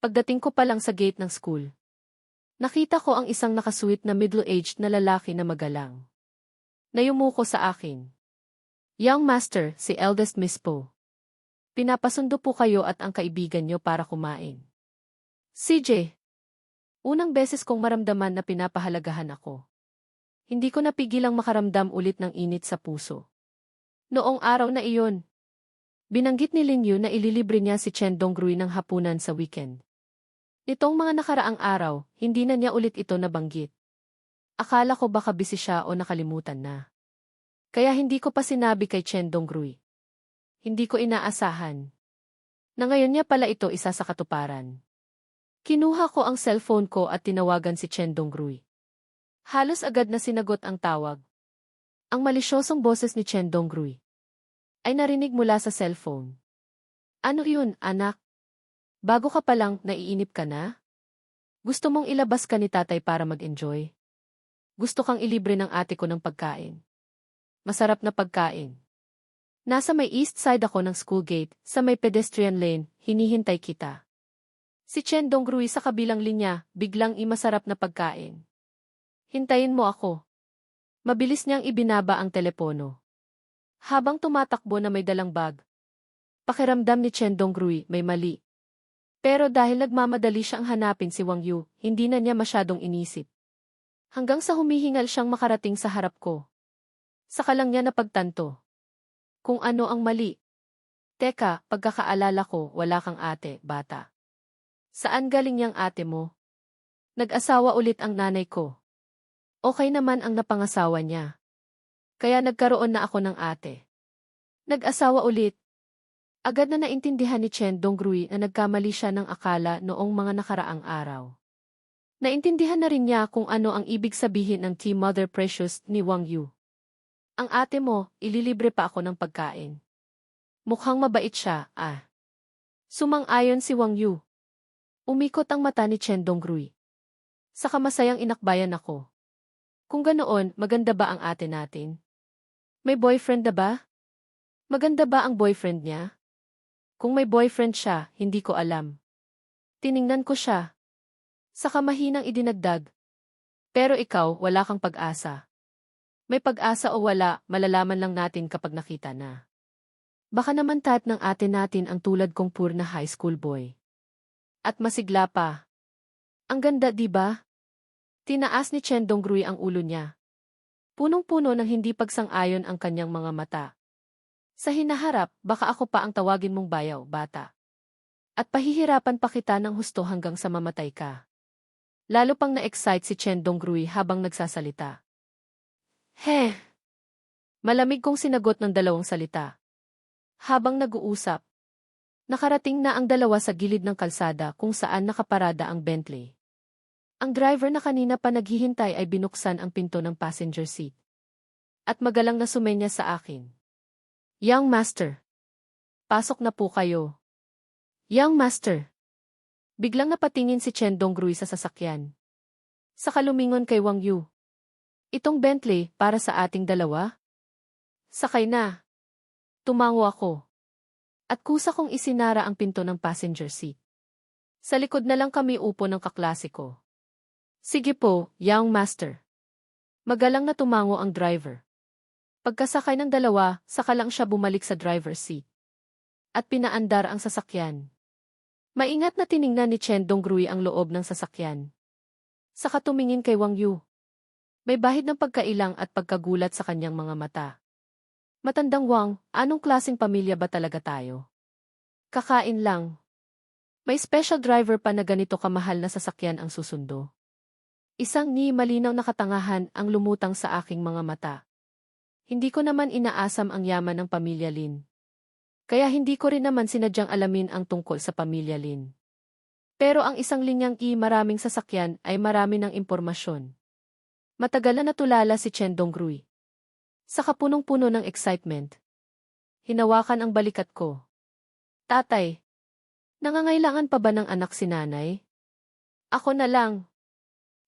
Pagdating ko pa lang sa gate ng school, nakita ko ang isang nakasweet na middle-aged na lalaki na magalang. Nayumuko sa akin. Young master, si eldest Miss Po. Pinapasundo po kayo at ang kaibigan nyo para kumain. CJ. Unang beses kong maramdaman na pinapahalagahan ako. Hindi ko napigilang makaramdam ulit ng init sa puso. Noong araw na iyon, binanggit ni Linyu na ililibre niya si Chen Donggrui ng hapunan sa weekend. Nitong mga nakaraang araw, hindi na niya ulit ito nabanggit. Akala ko baka busy siya o nakalimutan na. Kaya hindi ko pa sinabi kay Chen Donggrui. Hindi ko inaasahan. Na ngayon niya pala ito isa sa katuparan. Kinuha ko ang cellphone ko at tinawagan si Chen Dongrui. Halos agad na sinagot ang tawag. Ang malisyosong boses ni Chen Dongrui ay narinig mula sa cellphone. Ano yun, anak? Bago ka pa lang, naiinip ka na? Gusto mong ilabas ka ni tatay para mag-enjoy? Gusto kang ilibre ng ate ko ng pagkain. Masarap na pagkain. Nasa may east side ako ng school gate, sa may pedestrian lane, hinihintay kita. Si Chen Dongrui sa kabilang linya, biglang masarap na pagkain. Hintayin mo ako. Mabilis niyang ibinaba ang telepono. Habang tumatakbo na may dalang bag. Pakiramdam ni Chen Dongrui may mali. Pero dahil nagmamadali siyang hanapin si Wang Yu, hindi na niya masyadong inisip. Hanggang sa humihingal siyang makarating sa harap ko. Saka lang niya napagtanto. Kung ano ang mali. Teka, pagkakaalala ko, wala kang ate, bata. Saan galing niyang ate mo? Nag-asawa ulit ang nanay ko. Okay naman ang napangasawa niya. Kaya nagkaroon na ako ng ate. Nag-asawa ulit. Agad na naintindihan ni Chen Dongrui na nagkamali siya ng akala noong mga nakaraang araw. Naintindihan na rin niya kung ano ang ibig sabihin ng Tea Mother Precious ni Wang Yu. Ang ate mo, ililibre pa ako ng pagkain. Mukhang mabait siya, ah. Sumang-ayon si Wang Yu. Umikot ang mata ni Chen Dongrui. Saka masayang inakbayan ako. Kung ganoon, maganda ba ang ate natin? May boyfriend na ba? Maganda ba ang boyfriend niya? Kung may boyfriend siya, hindi ko alam. Tiningnan ko siya. Saka mahinang idinagdag. Pero ikaw, wala kang pag-asa. May pag-asa o wala, malalaman lang natin kapag nakita na. Baka naman type ng ate natin ang tulad kong pure na high school boy. At masigla pa. Ang ganda, di ba? Tinaas ni Chen Dongrui ang ulo niya. Punong-puno ng hindi pagsang-ayon ang kanyang mga mata. Sa hinaharap, baka ako pa ang tawagin mong bayaw, bata. At pahihirapan pa kita ng husto hanggang sa mamatay ka. Lalo pang na-excite si Chen Dongrui habang nagsasalita. Heh! Malamig kong sinagot ng dalawang salita. Habang nag-uusap, nakarating na ang dalawa sa gilid ng kalsada kung saan nakaparada ang Bentley. Ang driver na kanina pa naghihintay ay binuksan ang pinto ng passenger seat. At magalang na sumenya sa akin. Young Master. Pasok na po kayo. Young Master. Biglang napatingin si Chen Dongrui sa sasakyan. Saka lumingon kay Wang Yu. Itong Bentley, para sa ating dalawa? Sakay na. Tumango ako. At kusa kong isinara ang pinto ng passenger seat. Sa likod na lang kami upo ng kaklase ko. Sige po, Young Master. Magalang na tumango ang driver. Pagkasakay ng dalawa, saka lang siya bumalik sa driver's seat. At pinaandar ang sasakyan. Maingat na tiningnan ni Chen Dongrui ang loob ng sasakyan. Saka tumingin kay Wang Yu. May bahid ng pagkailang at pagkagulat sa kanyang mga mata. Matandang Wang, anong klaseng pamilya ba talaga tayo? Kakain lang. May special driver pa na ganito kamahal na sasakyan ang susundo. Isang malinaw na katangahan ang lumutang sa aking mga mata. Hindi ko naman inaasam ang yaman ng pamilya Lin. Kaya hindi ko rin naman sinadyang alamin ang tungkol sa pamilya Lin. Pero ang isang linyang maraming sasakyan ay marami ng impormasyon. Matagal na natulala si Chen Dongrui. Saka punong-puno ng excitement. Hinawakan ang balikat ko. Tatay, nangangailangan pa ba ng anak si nanay? Ako na lang.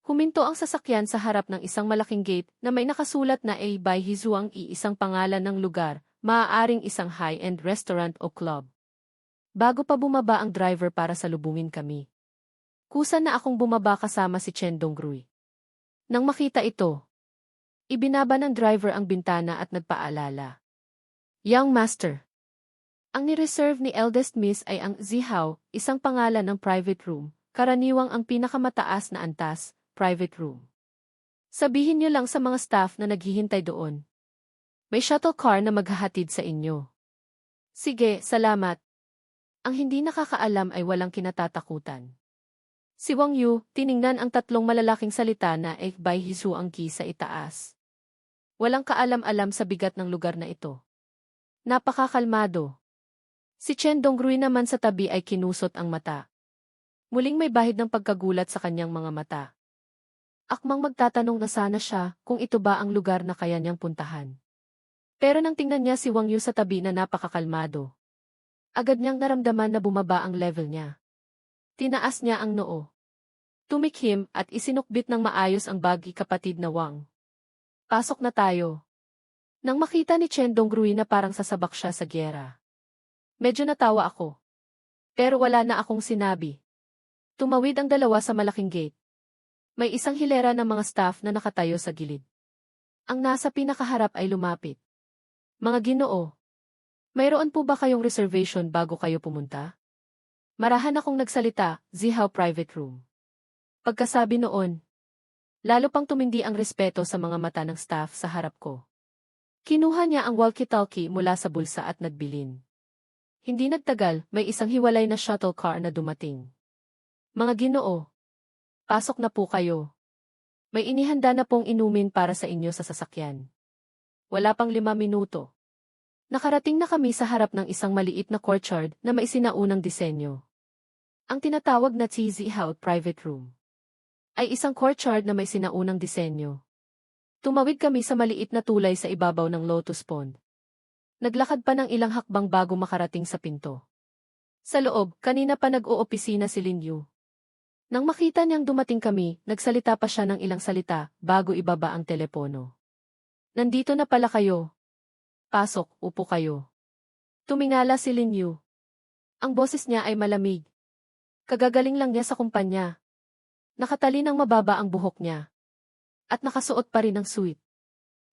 Huminto ang sasakyan sa harap ng isang malaking gate na may nakasulat na A by Hizuang isang pangalan ng lugar, maaaring isang high-end restaurant o club. Bago pa bumaba ang driver para salubungin kami. Kusa na akong bumaba kasama si Chen Dongrui. Nang makita ito, ibinaba ng driver ang bintana at nagpaalala. Young Master. Ang ni-reserve ni eldest miss ay ang Zihao, isang pangalan ng private room, karaniwang ang pinakamataas na antas, private room. Sabihin niyo lang sa mga staff na naghihintay doon. May shuttle car na maghahatid sa inyo. Sige, salamat. Ang hindi nakakaalam ay walang kinatatakutan. Si Wang Yu, tiningnan ang tatlong malalaking salita na by Hizuang sa itaas. Walang kaalam-alam sa bigat ng lugar na ito. Napakakalmado. Si Chen Donggrui naman sa tabi ay kinusot ang mata. Muling may bahid ng pagkagulat sa kanyang mga mata. Akmang magtatanong na sana siya kung ito ba ang lugar na kaya niyang puntahan. Pero nang tingnan niya si Wang Yu sa tabi na napakakalmado, agad niyang naramdaman na bumaba ang level niya. Tinaas niya ang noo. Tumikhim at isinukbit ng maayos ang bagi kapatid na Wang. Pasok na tayo. Nang makita ni Chen Donggrui na parang sasabak siya sa gyera. Medyo natawa ako. Pero wala na akong sinabi. Tumawid ang dalawa sa malaking gate. May isang hilera ng mga staff na nakatayo sa gilid. Ang nasa pinakaharap ay lumapit. Mga Ginoo, mayroon po ba kayong reservation bago kayo pumunta? Marahan akong nagsalita, Zihao Private Room. Pagkasabi noon, lalo pang tumindi ang respeto sa mga mata ng staff sa harap ko. Kinuha niya ang walkie-talkie mula sa bulsa at nagbilin. Hindi nagtagal, may isang hiwalay na shuttle car na dumating. Mga Ginoo, pasok na po kayo. May inihanda na pong inumin para sa inyo sa sasakyan. Wala pang 5 minuto. Nakarating na kami sa harap ng isang maliit na courtyard na may sinaunang disenyo. Ang tinatawag na Zihao Private Room ay isang courtyard na may sinaunang disenyo. Tumawid kami sa maliit na tulay sa ibabaw ng Lotus Pond. Naglakad pa ng ilang hakbang bago makarating sa pinto. Sa loob, kanina pa nag-oopisina si Lin Yu. Nang makita niyang dumating kami, nagsalita pa siya ng ilang salita bago ibaba ang telepono. Nandito na pala kayo. Pasok, upo kayo. Tumingala si Lin Yu. Ang boses niya ay malamig. Kagagaling lang niya sa kumpanya. Nakatali ng mababa ang buhok niya. At nakasuot pa rin ng suit.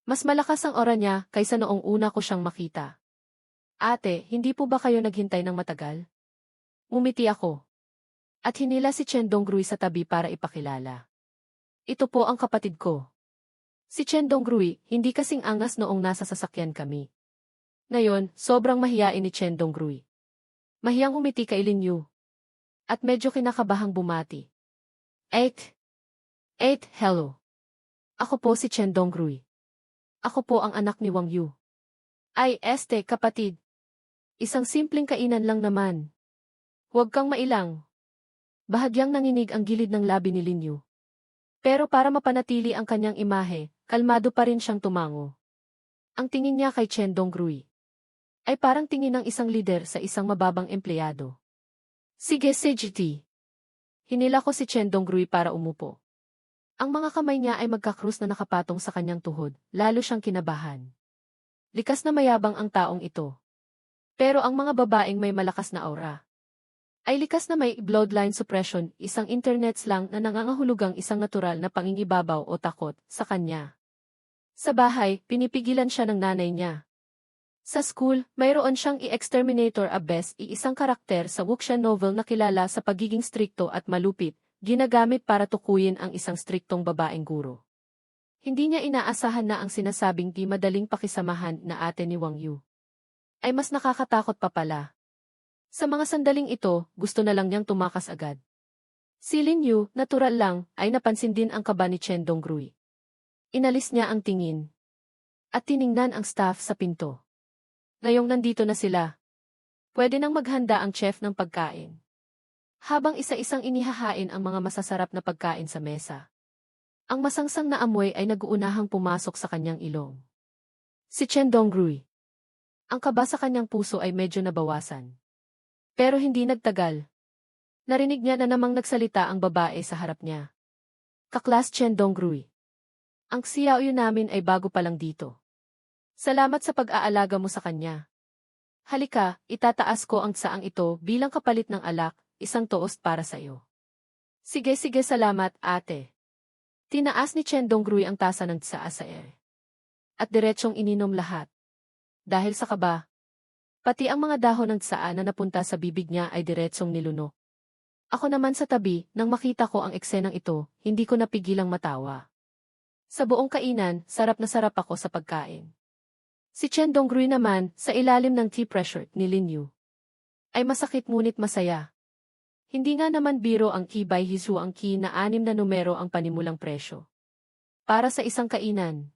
Mas malakas ang aura niya kaysa noong una ko siyang makita. Ate, hindi po ba kayo naghintay ng matagal? Umiti ako. At hinila si Chen Donggrui sa tabi para ipakilala. Ito po ang kapatid ko. Si Chen Donggrui, hindi kasing angas noong nasa sasakyan kami. Ngayon, sobrang mahiyain ni Chen Donggrui. Mahiyang umiti kay Lin Yu. At medyo kinakabahang bumati. Hello. Ako po si Chen Donggrui. Ako po ang anak ni Wang Yu. Ay, kapatid. Isang simpleng kainan lang naman. Huwag kang mailang. Bahagyang nanginig ang gilid ng labi ni Lin Yu. Pero para mapanatili ang kanyang imahe, kalmado pa rin siyang tumango. Ang tingin niya kay Chen Donggrui ay parang tingin ng isang lider sa isang mababang empleyado. Sige, CGT. Hinila ko si Chen Donggrui para umupo. Ang mga kamay niya ay magkakrus na nakapatong sa kanyang tuhod, lalo siyang kinabahan. Likas na mayabang ang taong ito. Pero ang mga babaeng may malakas na aura ay likas na may bloodline suppression, isang internet slang na nangangahulugang isang natural na pangingibabaw o takot sa kanya. Sa bahay, pinipigilan siya ng nanay niya. Sa school, mayroon siyang i-exterminator Abbes, isang karakter sa wuxia novel na kilala sa pagiging strikto at malupit, ginagamit para tukuyin ang isang striktong babaeng guro. Hindi niya inaasahan na ang sinasabing di madaling pakisamahan na ate ni Wang Yu ay mas nakakatakot pa pala. Sa mga sandaling ito, gusto na lang niyang tumakas agad. Si Lin Yu, natural lang, ay napansin din ang kaba ni Chen Donggrui. Inalis niya ang tingin. At tiningnan ang staff sa pinto. Ngayong nandito na sila, pwede nang maghanda ang chef ng pagkain. Habang isa-isang inihahain ang mga masasarap na pagkain sa mesa. Ang masangsang na amoy ay nag-uunahang pumasok sa kanyang ilong. Si Chen Donggrui. Ang kaba sa kanyang puso ay medyo nabawasan. Pero hindi nagtagal. Narinig niya na namang nagsalita ang babae sa harap niya. Kaklas Chen Donggrui. Ang Xiaoyu namin ay bago pa lang dito. Salamat sa pag-aalaga mo sa kanya. Halika, itataas ko ang tsaang ito bilang kapalit ng alak, isang toast para sa iyo. Sige, salamat, ate. Tinaas ni Chen Donggrui ang tasa ng tsaa sa ere. At diretsong ininom lahat. Dahil sa kaba, pati ang mga dahon ng tsaa na napunta sa bibig niya ay diretsong nilunok. Ako naman sa tabi, nang makita ko ang eksenang ito, hindi ko napigilang matawa. Sa buong kainan, sarap na sarap ako sa pagkain. Si Chen Donggrui naman, sa ilalim ng tea pressure ni Lin Yu, ay masakit ngunit masaya. Hindi nga naman biro ang ki by Hisu ang ki na 6 na numero ang panimulang presyo. Para sa isang kainan.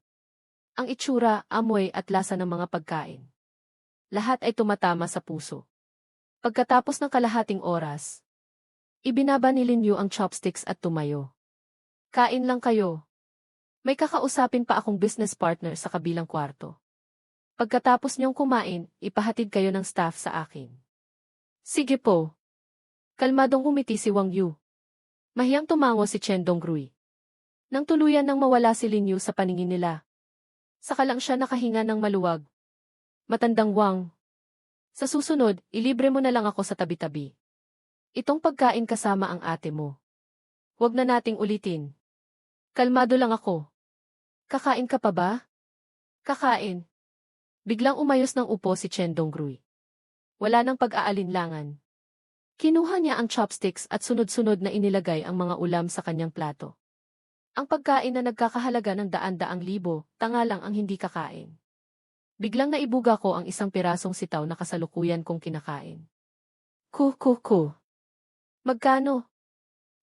Ang itsura, amoy at lasa ng mga pagkain. Lahat ay tumatama sa puso. Pagkatapos ng kalahating oras, ibinaba ni Linyu ang chopsticks at tumayo. Kain lang kayo. May kakausapin pa akong business partner sa kabilang kwarto. Pagkatapos niyong kumain, ipahatid kayo ng staff sa akin. Sige po. Kalmadong umiti si Wang Yu. Mahiyang tumango si Chen Donggrui. Nang tuluyan nang mawala si Linyu sa paningin nila. Saka lang siya nakahinga ng maluwag. Matandang Wang. Sa susunod, ilibre mo na lang ako sa tabi-tabi. Itong pagkain kasama ang ate mo. Huwag na nating ulitin. Kalmado lang ako. Kakain ka pa ba? Kakain. Biglang umayos ng upo si Chen Donggrui. Wala nang pag-aalinlangan. Kinuha niya ang chopsticks at sunod-sunod na inilagay ang mga ulam sa kanyang plato. Ang pagkain na nagkakahalaga ng daan-daang libo, tanga lang ang hindi kakain. Biglang naibuga ko ang isang pirasong sitaw na kasalukuyan kong kinakain. Ku. Magkano?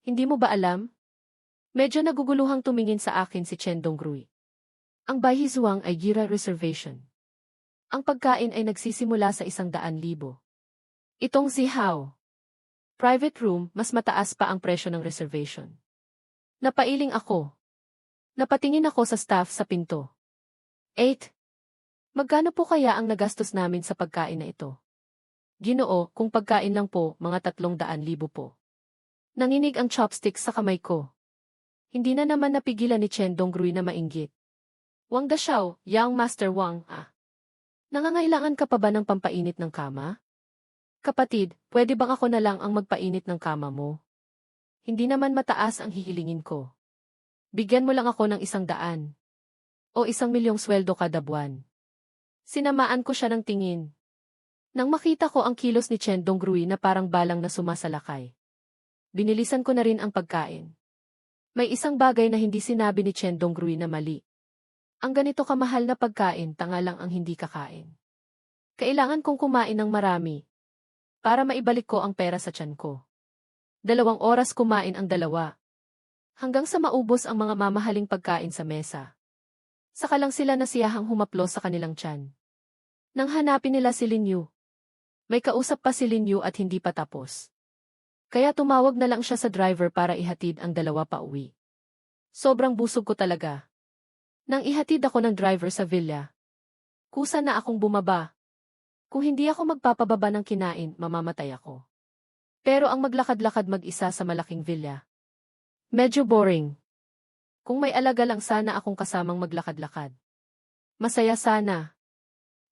Hindi mo ba alam? Medyo naguguluhang tumingin sa akin si Chen Donggrui. Ang Baihizuang ay gira reservation. Ang pagkain ay nagsisimula sa 100,000. Itong Zihao. Private room, mas mataas pa ang presyo ng reservation. Napailing ako. Napatingin ako sa staff sa pinto. 8. Magkano po kaya ang nagastos namin sa pagkain na ito? Ginoo, kung pagkain lang po, mga 300,000 po. Nanginig ang chopsticks sa kamay ko. Hindi na naman napigilan ni Chen Donggrui na mainggit. Wang Daxiao, Young Master Wang, Nangangailangan ka pa ba ng pampainit ng kama? Kapatid, pwede bang ako na lang ang magpainit ng kama mo? Hindi naman mataas ang hihilingin ko. Bigyan mo lang ako ng 100. O 1,000,000 sweldo kada buwan. Sinamaan ko siya ng tingin. Nang makita ko ang kilos ni Chen Donggrui na parang balang na sumasalakay. Binilisan ko na rin ang pagkain. May isang bagay na hindi sinabi ni Chen Donggrui na mali. Ang ganito kamahal na pagkain, tanga lang ang hindi kakain. Kailangan kong kumain ng marami. Para maibalik ko ang pera sa tiyan ko. 2 oras kumain ang 2. Hanggang sa maubos ang mga mamahaling pagkain sa mesa. Saka lang sila nasiyahang humaplo sa kanilang tiyan. Nang hanapin nila si Linyu. May kausap pa si Linyu at hindi pa tapos. Kaya tumawag na lang siya sa driver para ihatid ang 2 pa uwi. Sobrang busog ko talaga. Nang ihatid ako ng driver sa villa, kusa na akong bumaba. Kung hindi ako magpapababa ng kinain, mamamatay ako. Pero ang maglakad-lakad mag-isa sa malaking villa, medyo boring. Kung may alaga lang sana akong kasamang maglakad-lakad. Masaya sana.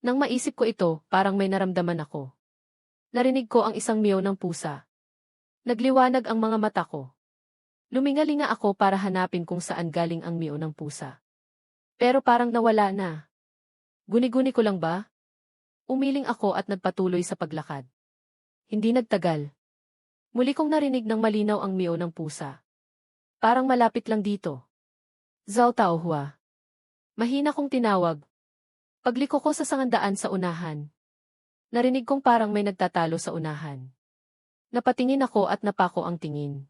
Nang maisip ko ito, parang may naramdaman ako. Narinig ko ang isang meow ng pusa. Nagliwanag ang mga mata ko. Lumingalinga ako para hanapin kung saan galing ang meow ng pusa. Pero parang nawala na. Guni-guni ko lang ba? Umiling ako at nagpatuloy sa paglakad. Hindi nagtagal. Muli kong narinig ng malinaw ang meow ng pusa. Parang malapit lang dito. Zhao Taohua. Mahina kong tinawag. Pagliko ko sa sangandaan sa unahan. Narinig kong parang may nagtatalo sa unahan. Napatingin ako at napako ang tingin.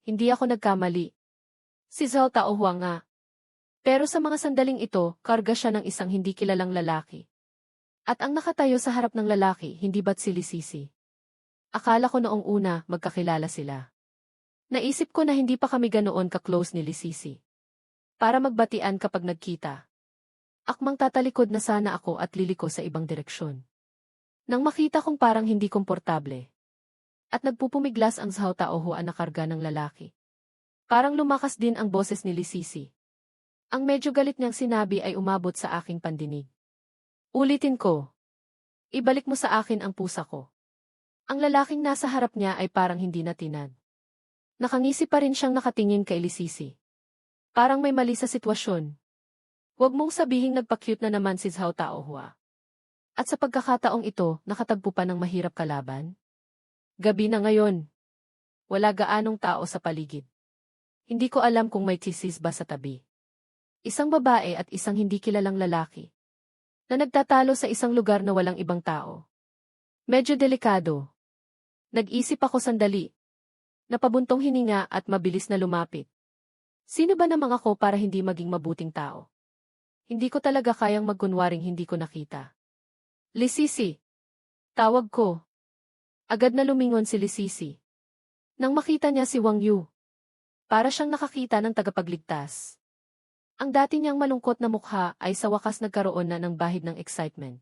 Hindi ako nagkamali. Si Zhao Taohua nga. Pero sa mga sandaling ito, karga siya ng isang hindi kilalang lalaki. At ang nakatayo sa harap ng lalaki, hindi ba't si Lisisi? Akala ko noong una, magkakilala sila. Naisip ko na hindi pa kami ganoon ka-close ni Lisisi. Para magbatian kapag nagkita. Akmang tatalikod na sana ako at liliko sa ibang direksyon. Nang makita kong parang hindi komportable. At nagpupumiglas ang Zhao Taohua na karga ng lalaki. Parang lumakas din ang boses ni Lisisi. Ang medyo galit niyang sinabi ay umabot sa aking pandinig. Ulitin ko. Ibalik mo sa akin ang pusa ko. Ang lalaking nasa harap niya ay parang hindi natinag. Nakangisi pa rin siyang nakatingin kay Lisisi. Parang may mali sa sitwasyon. Huwag mong sabihing nagpa-cute na naman si Zhao Taohua. At sa pagkakataong ito, nakatagpo pa ng mahirap kalaban? Gabi na ngayon. Wala gaanong tao sa paligid. Hindi ko alam kung may tisis ba sa tabi. Isang babae at isang hindi kilalang lalaki. Na nagtatalo sa isang lugar na walang ibang tao. Medyo delikado. Nag-isip ako sandali. Napabuntong hininga at mabilis na lumapit. Sino ba namang ako para hindi maging mabuting tao? Hindi ko talaga kayang magkunwaring hindi ko nakita. Lisisi. Tawag ko. Agad na lumingon si Lisisi. Nang makita niya si Wang Yu, para siyang nakakita ng tagapagligtas. Ang dati niyang malungkot na mukha ay sa wakas nagkaroon na ng bahid ng excitement.